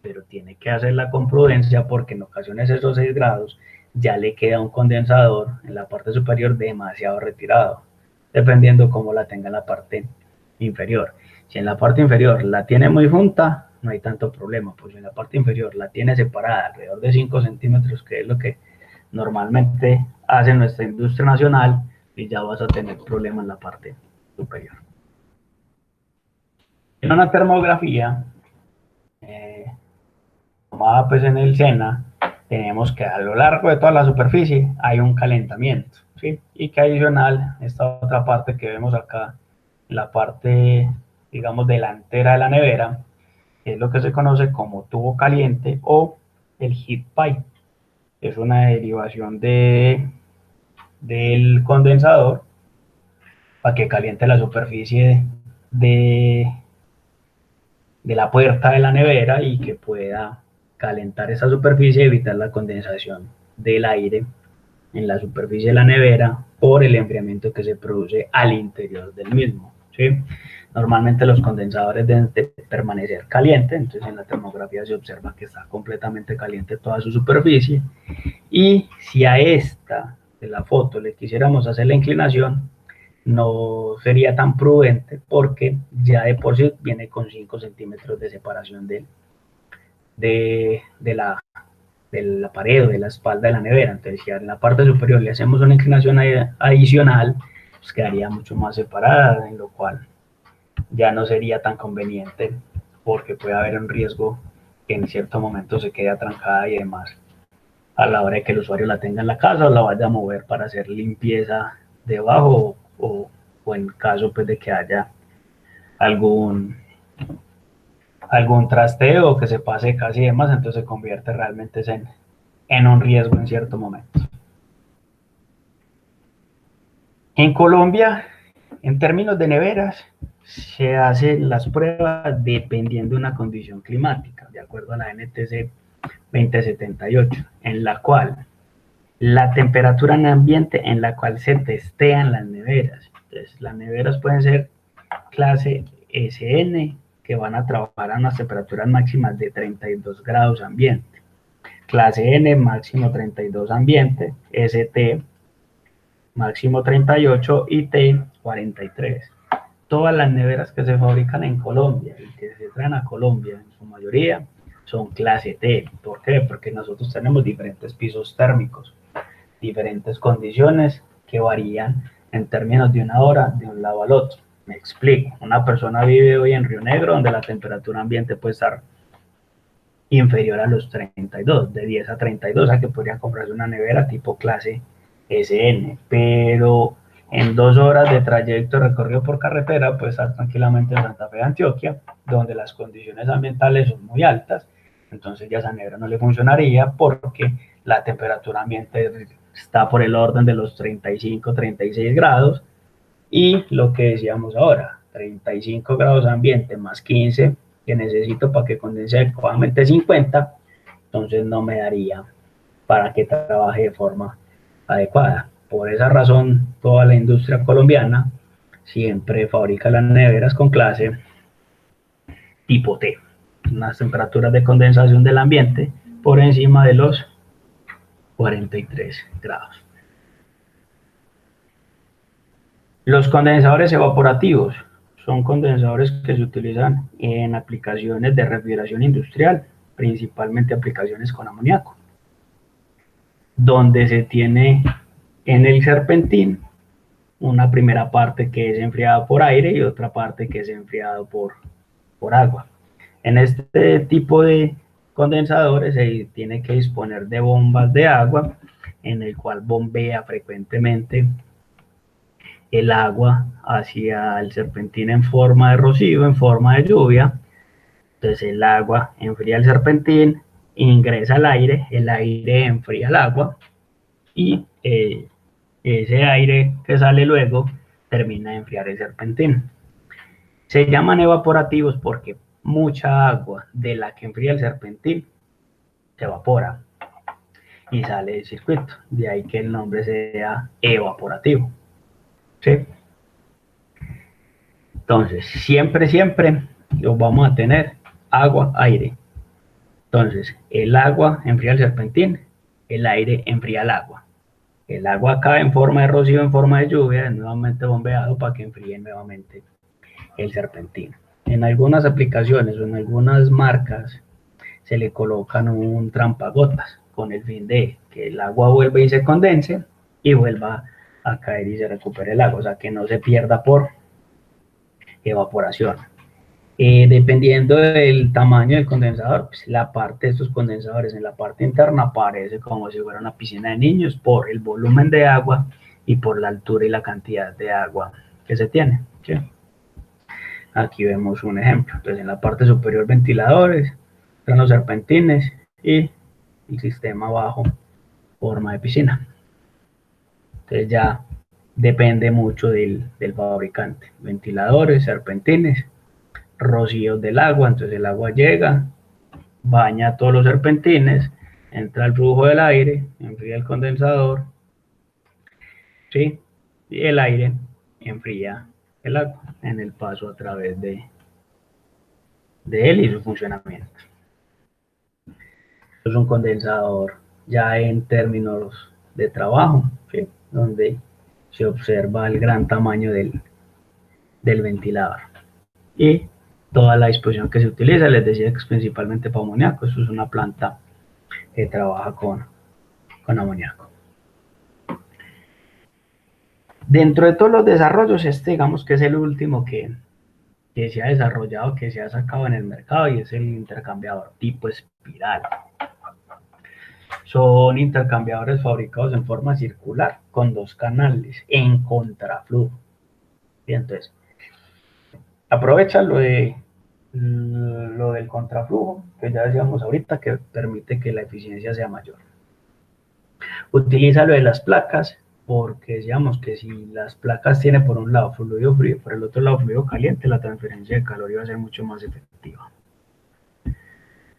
Speaker 1: pero tiene que hacerla con prudencia porque en ocasiones esos 6 grados ya le queda un condensador en la parte superior demasiado retirado, dependiendo cómo la tenga en la parte inferior. Si en la parte inferior la tiene muy junta, no hay tanto problema, pues si en la parte inferior la tiene separada alrededor de 5 centímetros, que es lo que normalmente hace nuestra industria nacional, y ya vas a tener problemas en la parte superior. En una termografía tomada pues en el SENA, tenemos que a lo largo de toda la superficie hay un calentamiento, ¿sí? Y que adicional, esta otra parte que vemos acá, la parte, digamos, delantera de la nevera, es lo que se conoce como tubo caliente o el heat pipe. Es una derivación del condensador para que caliente la superficie de la puerta de la nevera y que pueda calentar esa superficie y evitar la condensación del aire en la superficie de la nevera por el enfriamiento que se produce al interior del mismo, ¿sí? Normalmente los condensadores deben de permanecer calientes, entonces en la termografía se observa que está completamente caliente toda su superficie y si a esta de la foto le quisiéramos hacer la inclinación, no sería tan prudente porque ya de por sí viene con 5 centímetros de separación de la pared o de la espalda de la nevera. Entonces, si en la parte superior le hacemos una inclinación adicional, pues quedaría mucho más separada, en lo cual ya no sería tan conveniente porque puede haber un riesgo que en cierto momento se quede atrancada y demás a la hora de que el usuario la tenga en la casa o la vaya a mover para hacer limpieza debajo o en caso pues de que haya algún trasteo que se pase casi demás, entonces se convierte realmente en un riesgo en cierto momento. En Colombia, en términos de neveras, se hacen las pruebas dependiendo de una condición climática, de acuerdo a la NTC 2078, en la cual la temperatura en ambiente en la cual se testean las neveras. Entonces, las neveras pueden ser clase SN, que que van a trabajar a unas temperaturas máximas de 32 grados ambiente. Clase N, máximo 32 ambiente, ST, máximo 38 y T, 43. Todas las neveras que se fabrican en Colombia y que se traen a Colombia en su mayoría son clase T. ¿Por qué? Porque nosotros tenemos diferentes pisos térmicos, diferentes condiciones que varían en términos de una hora de un lado al otro. Me explico. Una persona vive hoy en Río Negro, donde la temperatura ambiente puede estar inferior a los 32, de 10 a 32, a que podría comprarse una nevera tipo clase SN, pero en 2 horas de trayecto recorrido por carretera puede estar tranquilamente en Santa Fe de Antioquia, donde las condiciones ambientales son muy altas, entonces ya esa nevera no le funcionaría porque la temperatura ambiente está por el orden de los 35, 36 grados, y lo que decíamos ahora, 35 grados ambiente más 15 que necesito para que condense adecuadamente 50, entonces no me daría para que trabaje de forma adecuada. Por esa razón, toda la industria colombiana siempre fabrica las neveras con clase tipo T, unas temperaturas de condensación del ambiente por encima de los 43 grados. Los condensadores evaporativos son condensadores que se utilizan en aplicaciones de refrigeración industrial, principalmente aplicaciones con amoníaco, donde se tiene en el serpentín una primera parte que es enfriada por aire y otra parte que es enfriada por agua. En este tipo de condensadores se tiene que disponer de bombas de agua, en el cual bombea frecuentemente el agua hacia el serpentín en forma de rocío, en forma de lluvia. Entonces el agua enfría el serpentín, ingresa al aire, el aire enfría el agua y ese aire que sale luego termina de enfriar el serpentín. Se llaman evaporativos porque mucha agua de la que enfría el serpentín se evapora y sale del circuito. De ahí que el nombre sea evaporativo. ¿Sí? Entonces, siempre lo vamos a tener agua, aire. Entonces, el agua enfría el serpentín, el aire enfría el agua. El agua cae en forma de rocío, en forma de lluvia, es nuevamente bombeado para que enfríe nuevamente el serpentín. En algunas aplicaciones o en algunas marcas se le colocan un trampagotas con el fin de que el agua vuelva y se condense y vuelva a caer y se recupere el agua, o sea, que no se pierda por evaporación. Dependiendo del tamaño del condensador, pues la parte de estos condensadores en la parte interna parece como si fuera una piscina de niños por el volumen de agua y por la altura y la cantidad de agua que se tiene. ¿Sí? Aquí vemos un ejemplo. Entonces, en la parte superior ventiladores, están los serpentines y el sistema abajo, forma de piscina. Entonces ya depende mucho del fabricante. Ventiladores, serpentines, rocíos del agua, entonces el agua llega, baña todos los serpentines, entra el flujo del aire, enfría el condensador, ¿sí? Y el aire enfría el agua en el paso a través de él y su funcionamiento. Esto es un condensador ya en términos de trabajo, ¿sí? Donde se observa el gran tamaño del ventilador. Y toda la disposición que se utiliza, les decía que es principalmente para amoníaco. Esto es una planta que trabaja con amoníaco. Dentro de todos los desarrollos, digamos que es el último que se ha desarrollado, que se ha sacado en el mercado, y es el intercambiador tipo espiral. Son intercambiadores fabricados en forma circular, con 2 canales, en contraflujo. Y entonces, aprovecha lo del contraflujo, que ya decíamos ahorita, que permite que la eficiencia sea mayor. Utiliza lo de las placas, porque decíamos que si las placas tienen por un lado fluido frío, por el otro lado fluido caliente, la transferencia de calor iba a ser mucho más efectiva.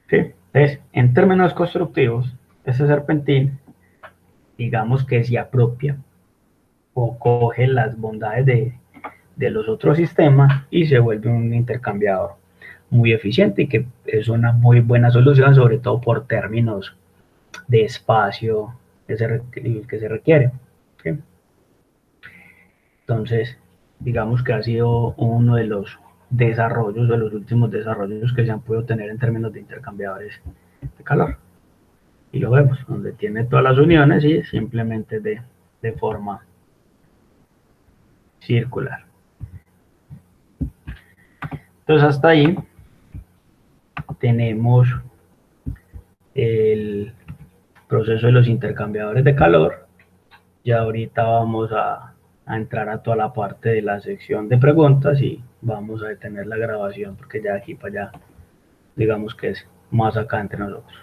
Speaker 1: ¿Sí? Entonces, en términos constructivos, este serpentín, digamos que se apropia o coge las bondades de los otros sistemas y se vuelve un intercambiador muy eficiente y que es una muy buena solución, sobre todo por términos de espacio que se requiere. ¿Sí? Entonces, digamos que ha sido uno de los desarrollos, de los últimos desarrollos que se han podido tener en términos de intercambiadores de calor. Y lo vemos, donde tiene todas las uniones y simplemente de forma circular. Entonces, hasta ahí tenemos el proceso de los intercambiadores de calor. Ya ahorita vamos a entrar a toda la parte de la sección de preguntas y vamos a detener la grabación porque ya aquí para allá digamos que es más acá entre nosotros.